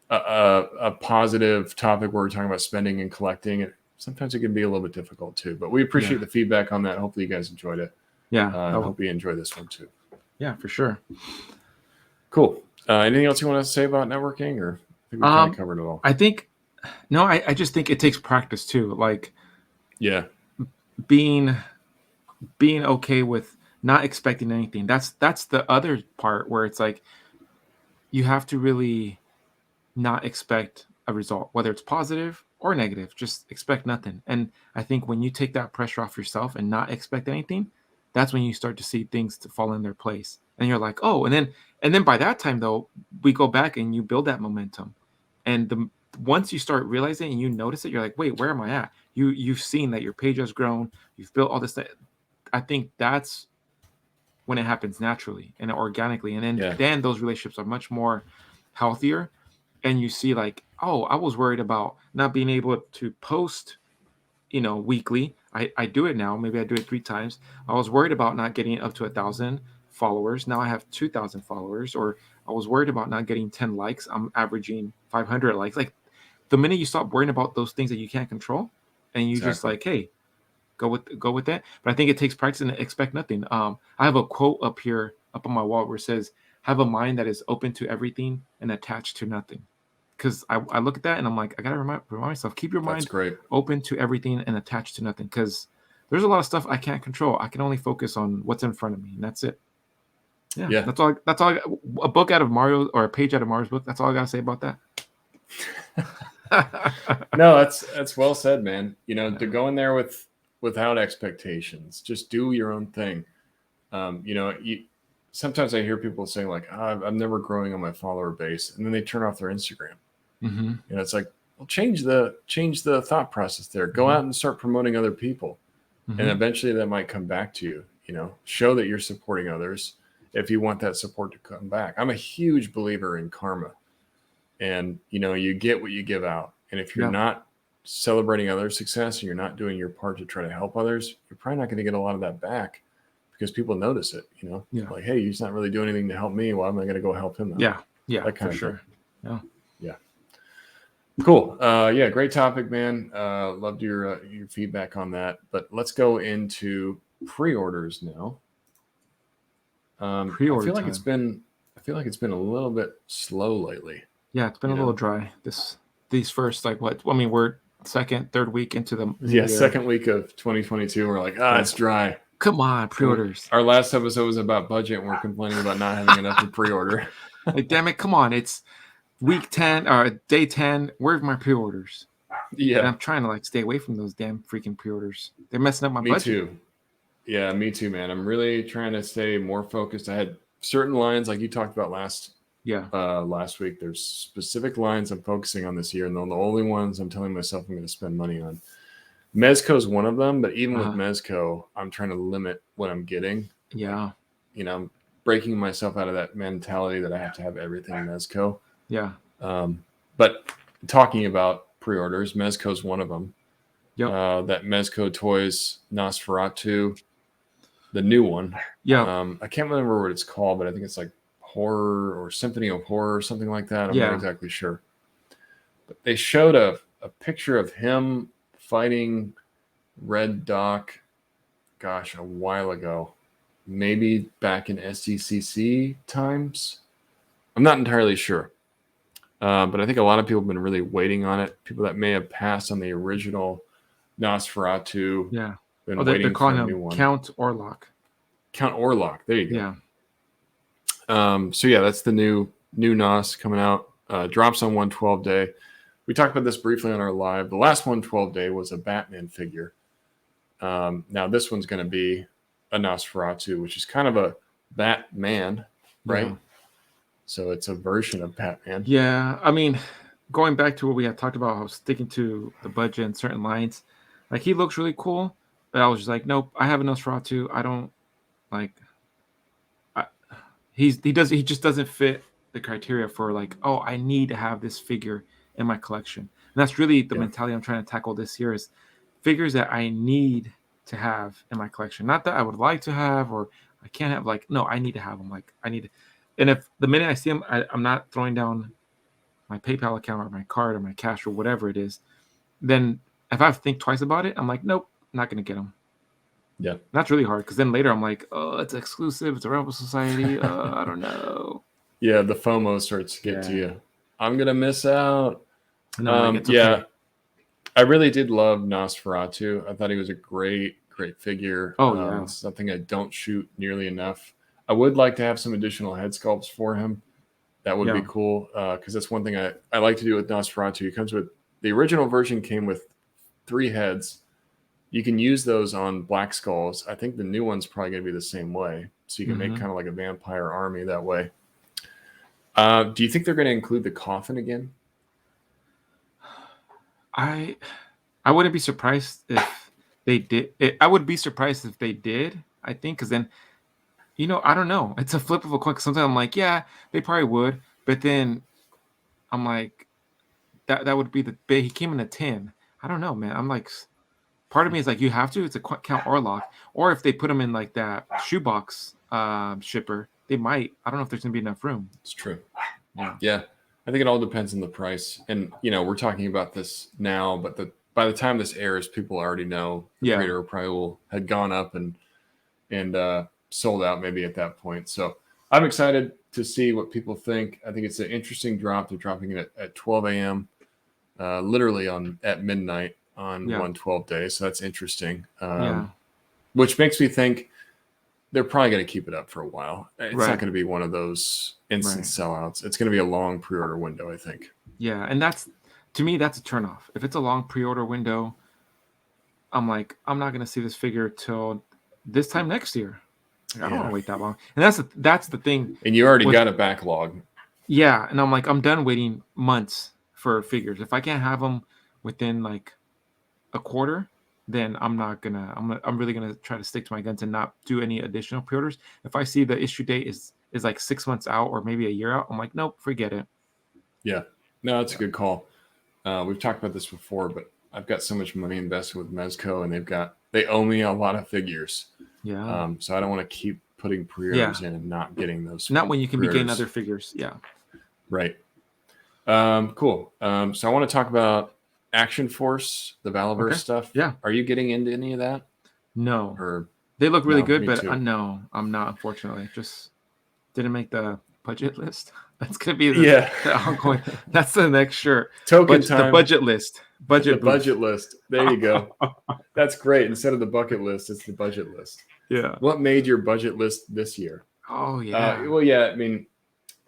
a positive topic where we're talking about spending and collecting. Sometimes it can be a little bit difficult too, but we appreciate the feedback on that. Hopefully you guys enjoyed it. Yeah. I hope you enjoy this one too. Yeah, for sure. Cool. Anything else you want to say about networking, or I think we kind of covered it all? I just think it takes practice too. Like, being okay with not expecting anything. That's the other part where it's like, you have to really not expect a result, whether it's positive or negative. Just expect nothing. And I think when you take that pressure off yourself and not expect anything, that's when you start to see things to fall in their place. And you're like, oh, and then by that time though, we go back and you build that momentum. And once you start realizing and you notice it, you're like, wait, where am I at? You've seen that your page has grown. You've built all this. I think that's when it happens naturally and organically. And then those relationships are much more healthier. And you see, like, oh, I was worried about not being able to post, weekly. I do it now. Maybe I do it 3 times. I was worried about not getting up to 1,000 followers. Now I have 2,000 followers. Or I was worried about not getting 10 likes. I'm averaging 500 likes. Like, the minute you stop worrying about those things that you can't control, and you just like, hey, go with that. But I think it takes practice and expect nothing. I have a quote up on my wall where it says, "Have a mind that is open to everything and attached to nothing." Because I look at that and I'm like, I gotta remind myself, keep your mind open to everything and attached to nothing. Because there's a lot of stuff I can't control. I can only focus on what's in front of me, and that's it. Yeah. That's all. A book out of Mario, or a page out of Mario's book. That's all I gotta say about that. No, that's well said, man. To go in there without expectations, just do your own thing. Sometimes I hear people saying, like, I'm never growing on my follower base, and then they turn off their Instagram. Mm-hmm. It's like, well, change the thought process there. Go out and start promoting other people, and eventually that might come back to you. Show that you're supporting others if you want that support to come back. I'm a huge believer in karma, and you get what you give out. And if you're not celebrating other success and you're not doing your part to try to help others, you're probably not going to get a lot of that back, because people notice it. Like, hey, he's not really doing anything to help me. Why am I going to go help him out? Yeah, that kind for of sure. Thing. Yeah. Cool. Great topic, man. Loved your feedback on that. But let's go into pre-orders now. I feel like it's been a little bit slow lately. Yeah, it's been a little dry. These first we're second, third week into the new year. Second week of 2022. We're like, it's dry. Come on, pre-orders. Our last episode was about budget, and we're complaining about not having enough to pre-order. Like, damn it, come on! It's week 10 or day 10. Where's my pre-orders? Yeah, and I'm trying to stay away from those damn freaking pre-orders. They're messing up my budget. Me too. Yeah, me too, man. I'm really trying to stay more focused. I had certain lines like you talked about last week. There's specific lines I'm focusing on this year, and they're the only ones I'm telling myself I'm going to spend money on. Mezco is one of them, but even with Mezco, I'm trying to limit what I'm getting. Yeah. I'm breaking myself out of that mentality that I have to have everything Mezco. Yeah. But talking about pre-orders, Mezco is one of them. Yep. That Mezco Toys Nosferatu, the new one. Yeah. I can't remember what it's called, but I think it's like Horror or Symphony of Horror or something like that. I'm not exactly sure. But they showed a picture of him fighting Red Doc, a while ago. Maybe back in SDCC times. I'm not entirely sure. But I think a lot of people have been really waiting on it. People that may have passed on the original Nosferatu. Yeah. Been waiting they're calling for a him new one. Count Orlok. Count Orlok. There you go. Yeah. So that's the new Nos coming out. Drops on 112 day. We talked about this briefly on our live. The last 112 day was a Batman figure. Now this one's going to be a Nosferatu, which is kind of a Batman, right? Yeah. So it's a version of Batman. Yeah. I mean, going back to what we had talked about, I was sticking to the budget and certain lines. Like, he looks really cool, but I was just like, nope, I have a Nosferatu. I don't he just doesn't fit the criteria for I need to have this figure in my collection. And that's really the mentality I'm trying to tackle this year, is figures that I need to have in my collection. Not that I would like to have or I can't have. No, I need to have them. I need to. And if the minute I see them, I'm not throwing down my PayPal account or my card or my cash or whatever it is, then if I have to think twice about it, I'm like, nope, not going to get them. Yeah. That's really hard, because then later I'm like, oh, it's exclusive. It's a Rebel Society. I don't know. Yeah, the FOMO starts to get to you. I'm going to miss out. No, it's okay. I really did love Nosferatu. I thought he was a great figure. Oh, yeah. It's something I don't shoot nearly enough. I would like to have some additional head sculpts for him. That would be cool, because that's one thing I like to do with Nosferatu. It comes with, the original version came with 3 heads. You can use those on Black Skulls. I think the new one's probably going to be the same way. So you can make kind of like a vampire army that way. Do you think they're going to include the coffin again? I wouldn't be surprised if they did. I would be surprised if they did, I think, because then, I don't know. It's a flip of a coin. Sometimes I'm like, yeah, they probably would. But then I'm like, that would be he came in a tin. I don't know, man. I'm like, part of me is like, you have to. It's a Count Orlok. Or if they put him in that shoebox shipper, they might. I don't know if there's going to be enough room. It's true. Yeah. I think it all depends on the price. And, we're talking about this now, but by the time this airs, people already know the creator probably had gone up and sold out maybe at that point. So I'm excited to see what people think. I think it's an interesting drop. They're dropping it at 12 a.m., literally at midnight on 112 day. So that's interesting. Which makes me think they're probably going to keep it up for a while. It's not going to be one of those instant sellouts. It's going to be a long pre-order window, I think. Yeah, and to me, that's a turnoff. If it's a long pre-order window, I'm like, I'm not going to see this figure till this time next year. I don't want to wait that long. And that's the thing. And you already got a backlog. Yeah, and I'm like, I'm done waiting months for figures. If I can't have them within a quarter, then I'm really gonna try to stick to my guns and not do any additional pre-orders. If I see the issue date is 6 months out or maybe a year out, I'm like, nope, forget it. Yeah, no, that's a good call. We've talked about this before, but I've got so much money invested with Mezco, and they owe me a lot of figures. Yeah. So I don't want to keep putting pre-orders in and not getting those. Not when you can be getting other figures. Yeah. Right. Cool. So I want to talk about Action Force, the Valaverse stuff. Yeah. Are you getting into any of that? No. Or They look really No, good, me but too. no, I'm not, unfortunately. Just didn't make the budget list. That's gonna be Yeah. the ongoing. That's the next shirt. Token The time. budget list. The Budget booth. budget list. There you go. That's great. Instead of the bucket list, it's the budget list. Yeah. What made your budget list this year? Oh yeah. Well, yeah. I mean,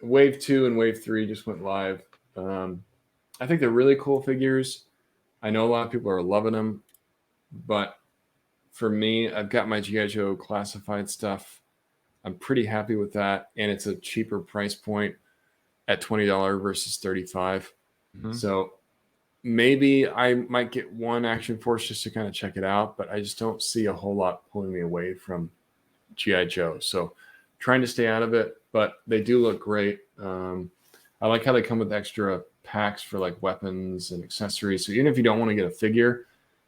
Wave 2 and Wave 3 just went live. I think they're really cool figures. I know a lot of people are loving them, but for me, I've got my G.I. Joe classified stuff. I'm pretty happy with that, and it's a cheaper price point at $20 versus $35. Mhm. So maybe I might get one Action Force just to kind of check it out, but I just don't see a whole lot pulling me away from G.I. Joe. So trying to stay out of it, but they do look great. I like how they come with extra packs for like weapons and accessories. So even if you don't want to get a figure,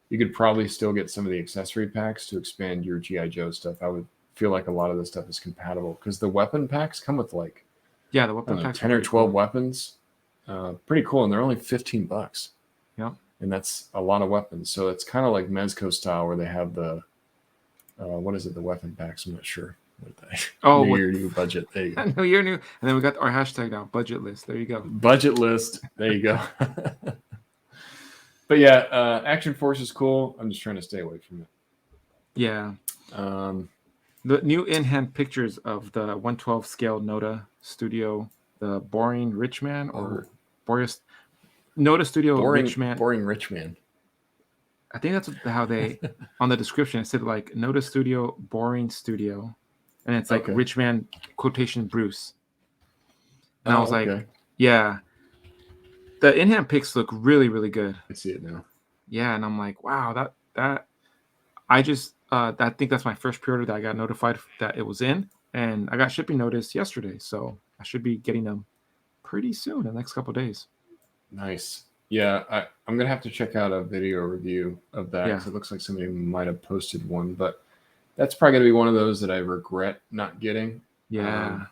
you could probably still get some of the accessory packs to expand your G.I. Joe stuff. I would feel like a lot of this stuff is compatible because the weapon packs come with like the weapon packs 10 or 12 cool. weapons. Pretty cool, and they're only $15. Yeah, and that's a lot of weapons. So it's kind of like Mezco style where they have the what is it? The weapon packs. I'm not sure. New Year, new budget. There you go. New Year, new, and then we got our hashtag now, budget list. There you go. Budget list. There you go. But yeah, Action Force is cool. I'm just trying to stay away from it. Yeah. The new in-hand pictures of the 112 scale Noda Studio, the Boring Rich Man or Boris Noda Studio Rich Man. Boring Rich Man. I think that's how they on the description it said like Noda Studio Boring Studio, and it's like Rich Man quotation Bruce. And I was like, yeah. The in-hand pics look really, really good. I see it now. Yeah, and I'm like, wow, that I just I think that's my first pre-order that I got notified that it was in, and I got shipping notice yesterday, so I should be getting them pretty soon in the next couple of days. Nice. Yeah, I'm gonna have to check out a video review of that because it looks like somebody might have posted one, but that's probably gonna be one of those that I regret not getting. Yeah.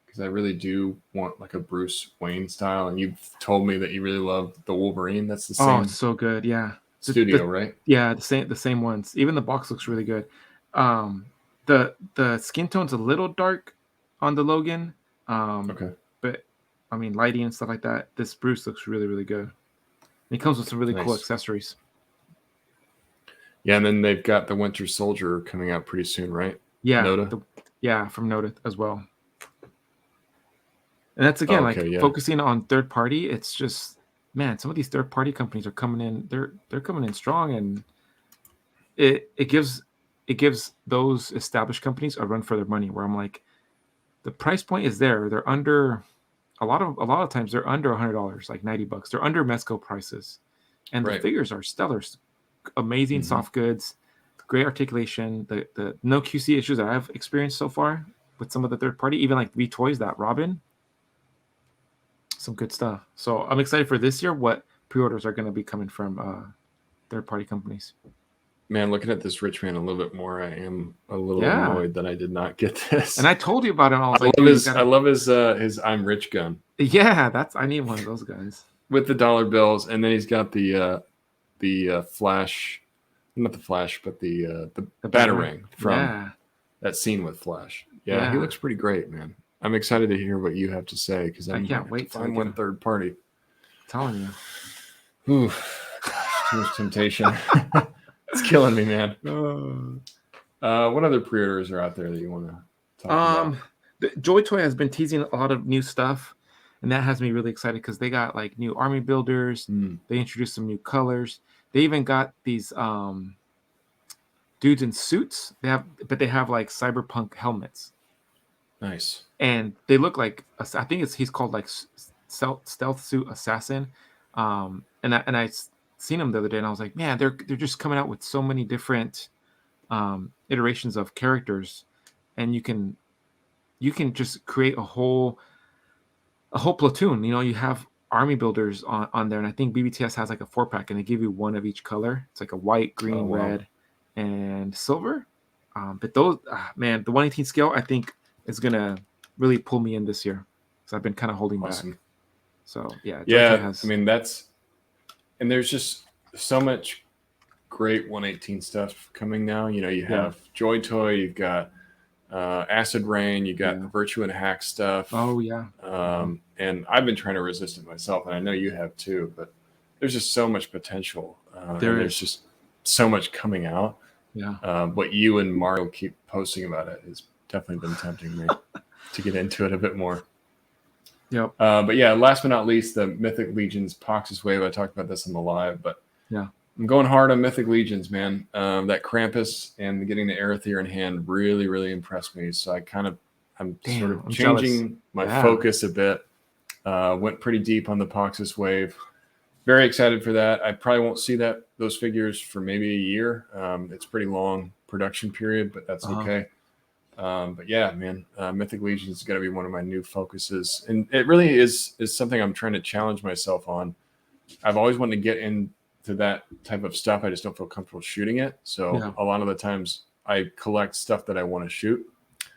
Because I really do want like a Bruce Wayne style, and you've told me that you really love the Wolverine. That's the same. Oh, it's so good. Yeah. Studio, right? Yeah, the same ones. Even the box looks really good. The skin tone's a little dark on the Logan. But I mean, lighting and stuff like that. This Bruce looks really, really good. And it comes with some really cool accessories. Yeah, and then they've got the Winter Soldier coming out pretty soon, right? Yeah. Noda? From Noda as well. And that's again focusing on third party. It's just, man, some of these third party companies are coming in. They're coming in strong, and it gives those established companies a run for their money. Where I'm like, the price point is there. They're under a lot of times they're under $100, like $90. They're under Mezco prices, and the figures are stellar, amazing soft goods, great articulation. The no QC issues that I've experienced so far with some of the third party, even like V-Toys, that Robin. Some good stuff. So I'm excited for this year what pre-orders are going to be coming from third-party companies. Man, looking at this Rich Man a little bit more, I am a little annoyed that I did not get this. And I told you about it. I love his I'm Rich gun. Yeah, I need one of those guns with the dollar bills, and then he's got the Flash, not the Flash, but the Batarang from that scene with Flash. Yeah, he looks pretty great, man. I'm excited to hear what you have to say because I can't wait to find one third party. I'm telling you. Ooh, too much temptation. It's killing me, man. What other pre-orders are out there that you want to talk about? Joy Toy has been teasing a lot of new stuff, and that has me really excited because they got like new army builders. They introduced some new colors. They even got these dudes in suits. They have like cyberpunk helmets. Nice. And they look like, I think he's called like stealth suit assassin. And I seen him the other day, and I was like, man, they're just coming out with so many different iterations of characters, and you can just create a whole platoon. You know, you have army builders on there, and I think BBTS has like a 4-pack, and they give you one of each color. It's like a white, green, red, and silver. But those, man, the 1/18 scale, I think is gonna really pull me in this year because I've been kind of holding back. So yeah. I mean, and there's just so much great 118 stuff coming now. You know, you have Joy Toy, you've got Acid Rain, you got the Virtue and Hack stuff. Oh yeah. And I've been trying to resist it myself, and I know you have too. But there's just so much potential. There's just so much coming out. Yeah. What you and Mario keep posting about it has definitely been tempting me to get into it a bit more. Yep. But yeah, last but not least, the Mythic Legions Poxus Wave. I talked about this on the live, but I'm going hard on Mythic Legions, man. That Krampus and getting the Arethyr in hand really, really impressed me. So I'm sort of changing my focus a bit. Went pretty deep on the Poxus Wave. Very excited for that. I probably won't see those figures for maybe a year. It's pretty long production period, but that's okay. But yeah, man, Mythic Legions is going to be one of my new focuses, and it really is something I'm trying to challenge myself on. I've always wanted to get into that type of stuff. I just don't feel comfortable shooting it. So a lot of the times I collect stuff that I want to shoot.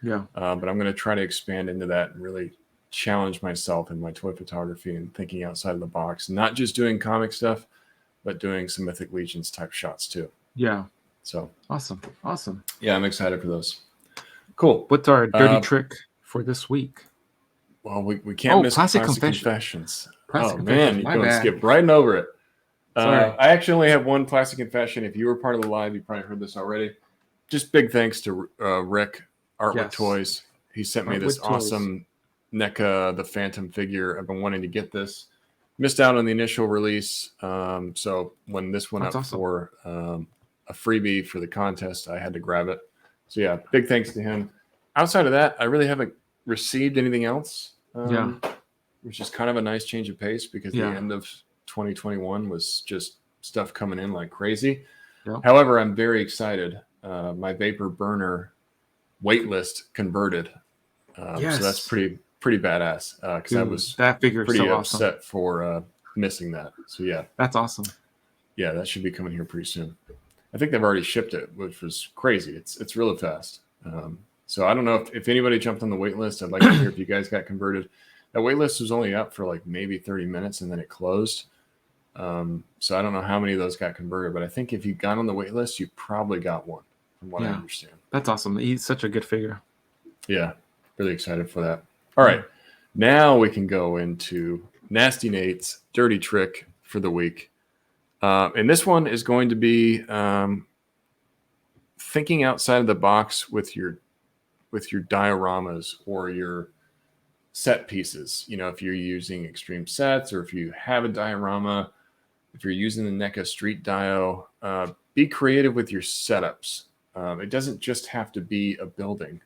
Yeah. But I'm going to try to expand into that and really challenge myself in my toy photography and thinking outside of the box, not just doing comic stuff, but doing some Mythic Legions type shots too. Yeah. So awesome. Yeah, I'm excited for those. Cool. What's our dirty trick for this week? Well, we can't miss Classic Confessions. Man, you're going to skip right over it. I actually only have one Classic Confession. If you were part of the live, you probably heard this already. Just big thanks to Rick, Artwork Toys. He sent me this awesome NECA, the Phantom figure. I've been wanting to get this. Missed out on the initial release. So when this went up for a freebie for the contest, I had to grab it. So yeah, big thanks to him. Outside of that, I really haven't received anything else. Which is kind of a nice change of pace because the end of 2021 was just stuff coming in like crazy. However, I'm very excited. My Vapor Burner waitlist converted. So that's pretty badass because I was pretty upset for missing that. So yeah, that's awesome. Yeah, that should be coming here pretty soon. I think they've already shipped it, which was crazy. It's really fast. So I don't know if anybody jumped on the wait list. I'd like to hear if you guys got converted. That wait list was only up for like maybe 30 minutes and then it closed. So I don't know how many of those got converted, but I think if you got on the wait list, you probably got one from what I understand. That's awesome. He's such a good figure. Yeah, really excited for that. All right, now we can go into Nasty Nate's dirty trick for the week. And this one is going to be thinking outside of the box with your dioramas or your set pieces. You know, if you're using extreme sets or if you have a diorama, if you're using the NECA Street Dio, be creative with your setups. It doesn't just have to be a building,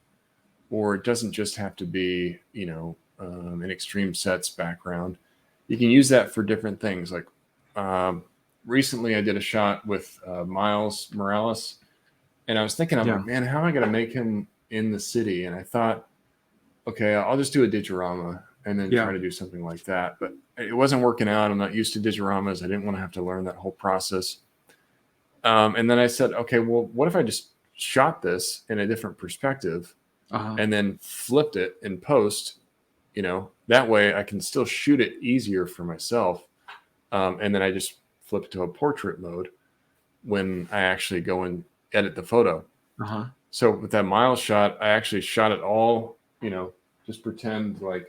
or it doesn't just have to be, you know, an extreme sets background. You can use that for different things. Like recently I did a shot with Miles Morales, and I was thinking, I'm like, man, how am I going to make him in the city? And I thought, okay, I'll just do a digiorama and then try to do something like that. But it wasn't working out. I'm not used to digioramas. I didn't want to have to learn that whole process. And then I said, okay, well, what if I just shot this in a different perspective and then flipped it in post? You know, that way I can still shoot it easier for myself. And then I just flip it to a portrait mode when I actually go and edit the photo. So with that Miles shot, I actually shot it all, you know, just pretend like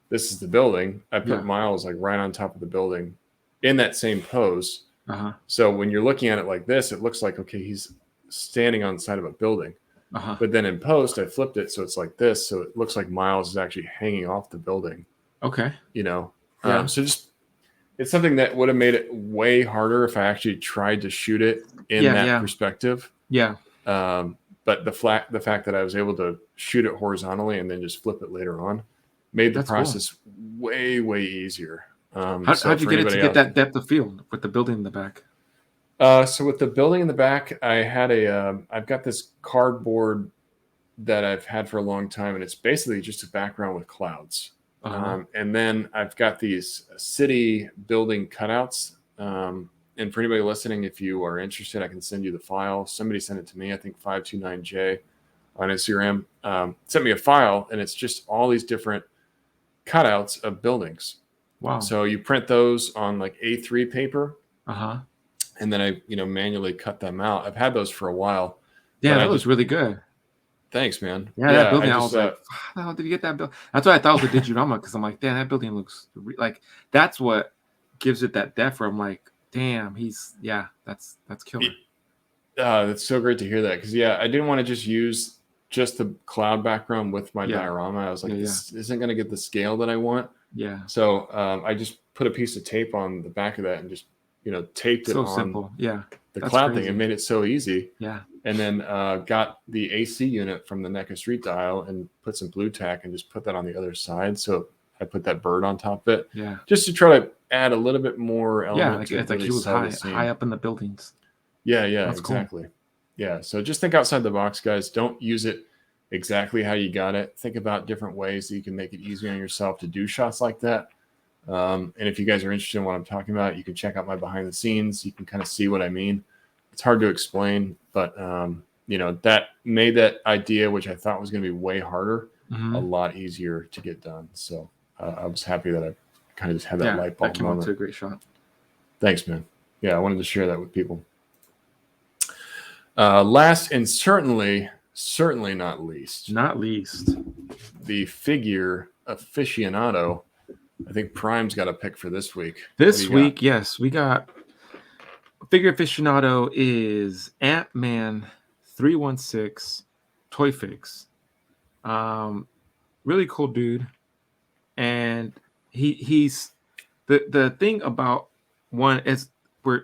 this is the building. I put Miles like right on top of the building in that same pose. So when you're looking at it like this, it looks like, okay, he's standing on the side of a building. But then in post, I flipped it so it's like this. So it looks like Miles is actually hanging off the building. Okay. You know, so just it's something that would have made it way harder if I actually tried to shoot it in that perspective. But the fact that I was able to shoot it horizontally and then just flip it later on made the process way easier. How'd you get it to get that depth of field with the building in the back? So with the building in the back, I had I've got this cardboard that I've had for a long time, and it's basically just a background with clouds. And then I've got these city building cutouts. And for anybody listening, if you are interested, I can send you the file. Somebody sent it to me, I think 529J on Instagram. Sent me a file, and it's just all these different cutouts of buildings. Wow. So you print those on like A3 paper. and then I, manually cut them out. I've had those for a while. Yeah, that looks really good. Thanks, man. Yeah, that building, I was like, how the hell did you get that building? That's why I thought it was a Digirama, because I'm like, damn, that building looks like, that's what gives it that depth where I'm like, damn, that's killer. That's so great to hear that, because I didn't want to just use just the cloud background with my diorama. I was like, this isn't going to get the scale that I want. Yeah. So I just put a piece of tape on the back of that and just taped it on simple. Yeah. The cloud thing. It made it so easy. Yeah. And then got the AC unit from the Neca street dial and put some blue tack and just put that on the other side. So I put that bird on top of it. Yeah. Just to try to add a little bit more element. Yeah, it's like he was high up in the buildings. Yeah, that's exactly. Cool. Yeah. So just think outside the box, guys. Don't use it exactly how you got it. Think about different ways that you can make it easier on yourself to do shots like that. And if you guys are interested in what I'm talking about, you can check out my behind the scenes. You can kind of see what I mean. It's hard to explain, but that made that idea, which I thought was going to be way harder, a lot easier to get done. So I was happy that I kind of just had that light bulb that came moment. out to a great shot. Thanks, man. Yeah, I wanted to share that with people. Last and certainly not least, the figure aficionado. I think Prime's got a pick for this week. This week, yes, we got figure aficionado is Ant-Man 316 Toy Figs. Really cool dude, and he's the thing about one is we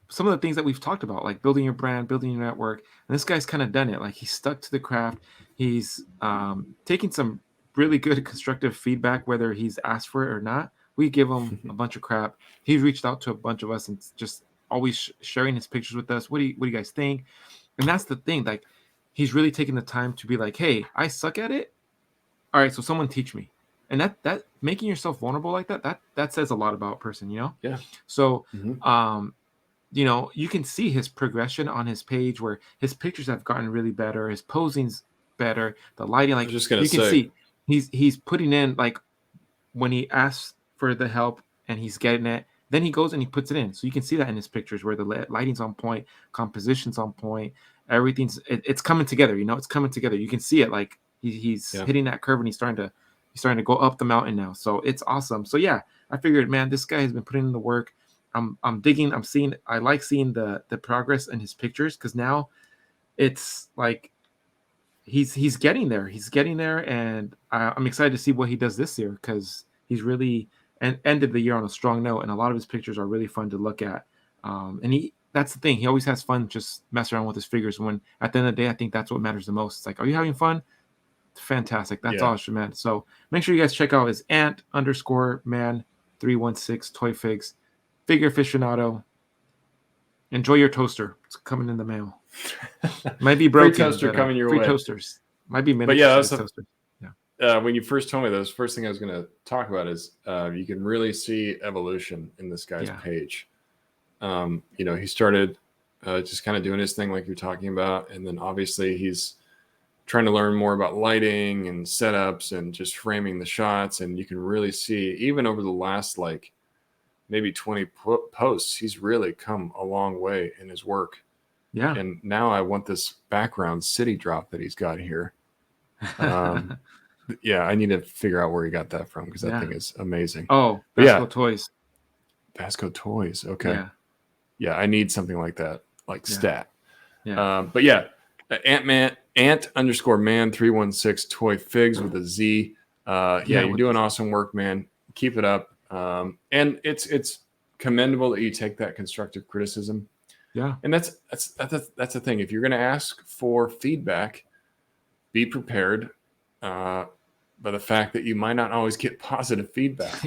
some of the things that we've talked about, like building your brand, building your network, and this guy's kind of done it. Like, he's stuck to the craft. He's taking some really good constructive feedback, whether he's asked for it or not. We give him a bunch of crap. He's reached out to a bunch of us and just always sharing his pictures with us. What do you guys think? And that's the thing. Like, he's really taking the time to be like, hey, I suck at it. All right, so someone teach me. And that making yourself vulnerable like that says a lot about a person, Yeah. So, you can see his progression on his page, where his pictures have gotten really better. His posing's better. The lighting, like, you can see he's putting in, like, when he asks for the help and he's getting it, then he goes and he puts it in. So you can see that in his pictures, where the lighting's on point, composition's on point, everything's it's coming together. It's coming together. You can see it, like he's hitting that curve, and he's starting to go up the mountain now. So it's awesome. So yeah, I figured, man, this guy has been putting in the work. I'm digging. I like seeing the progress in his pictures, because now it's like he's getting there. He's getting there, and I'm excited to see what he does this year, because he's really ended the year on a strong note, and a lot of his pictures are really fun to look at. And that's the thing. He always has fun just messing around with his figures. When at the end of the day, I think that's what matters the most. It's like, are you having fun? Fantastic. That's all it should matter. So make sure you guys check out his Ant_Man316 Toy Figs. Figure aficionado. Enjoy your toaster. It's coming in the mail. Might be broken. Free toaster coming your way. Free toasters. Might be mini toasters. When you first told me this, first thing I was going to talk about is you can really see evolution in this guy's page. He started just kind of doing his thing like you're talking about, and then obviously he's trying to learn more about lighting and setups and just framing the shots, and you can really see, even over the last maybe 20 posts, he's really come a long way in his work. Yeah. And now I want this background city drop that he's got here. I need to figure out where he got that from, because that thing is amazing. Oh, Mezco Toys. Mezco Toys. Okay. Yeah, I need something like that, stat. Yeah. But yeah, Ant_Man316 Toy Figs with a Z. You're doing awesome work, man. Keep it up. And it's commendable that you take that constructive criticism. Yeah. And that's the thing. If you're going to ask for feedback, be prepared by the fact that you might not always get positive feedback.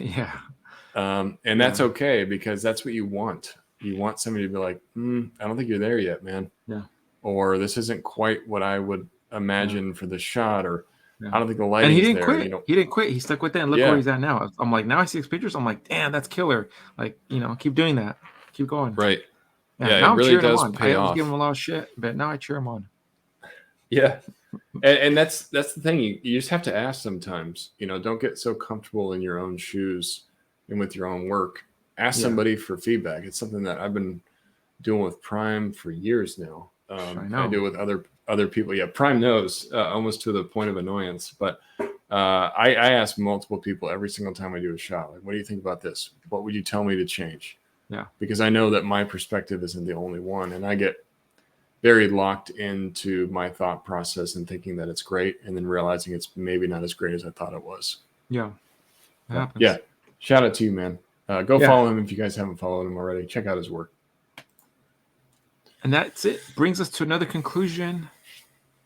And that's okay, because that's what you want. You want somebody to be like, I don't think you're there yet, man. Yeah. Or this isn't quite what I would imagine for the shot, or I don't think the lighting is there. Quit. He didn't quit. He stuck with that, and look where he's at now. I'm like, now I see his pictures. I'm like, damn, that's killer. Like, keep doing that. Keep going. Right. Yeah, now it really does pay off. I was giving him a lot of shit, but now I cheer him on. Yeah. And that's the thing. You just have to ask sometimes. Don't get so comfortable in your own shoes and with your own work. Ask somebody for feedback. It's something that I've been doing with Prime for years now. I know. I do it with other people. Yeah, Prime knows almost to the point of annoyance. But I ask multiple people every single time I do a shot, like, what do you think about this? What would you tell me to change? Yeah. Because I know that my perspective isn't the only one. And I get very locked into my thought process and thinking that it's great and then realizing it's maybe not as great as I thought it was. Yeah. It happens. Yeah. Shout out to you, man. Go follow him if you guys haven't followed him already. Check out his work. And that's it. Brings us to another conclusion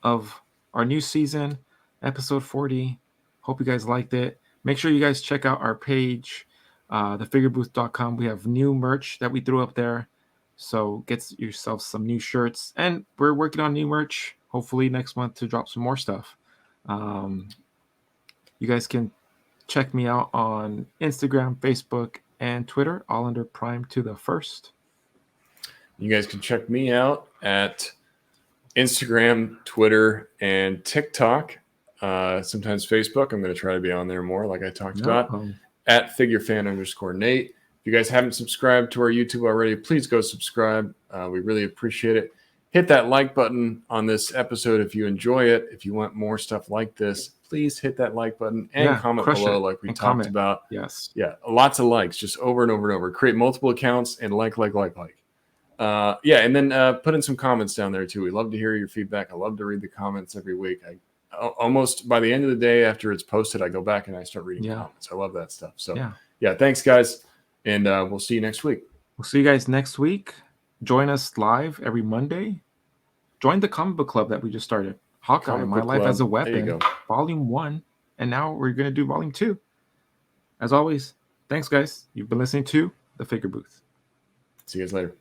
of our new season, episode 40. Hope you guys liked it. Make sure you guys check out our page, thefigurebooth.com. We have new merch that we threw up there. So get yourself some new shirts. And we're working on new merch, hopefully next month to drop some more stuff. You guys can check me out on Instagram, Facebook, and Twitter, all under Prime to the First. You guys can check me out at Instagram, Twitter, and TikTok. Sometimes Facebook. I'm going to try to be on there more, like I talked about. At figurefan_Nate. If you guys haven't subscribed to our YouTube already, please go subscribe. We really appreciate it. Hit that like button on this episode if you enjoy it. If you want more stuff like this, please hit that like button and comment below like we talked about. Yes. Yeah, lots of likes just over and over and over. Create multiple accounts and like. And then put in some comments down there too. We love to hear your feedback. I love to read the comments every week. I almost by the end of the day after it's posted, I go back and I start reading comments. I love that stuff. So thanks guys. And we'll see you next week. We'll see you guys next week. Join us live every Monday. Join the comic book club that we just started. Hawkeye, My Life as a Weapon, Volume 1. And now we're going to do Volume 2. As always, thanks guys. You've been listening to The Figure Booth. See you guys later.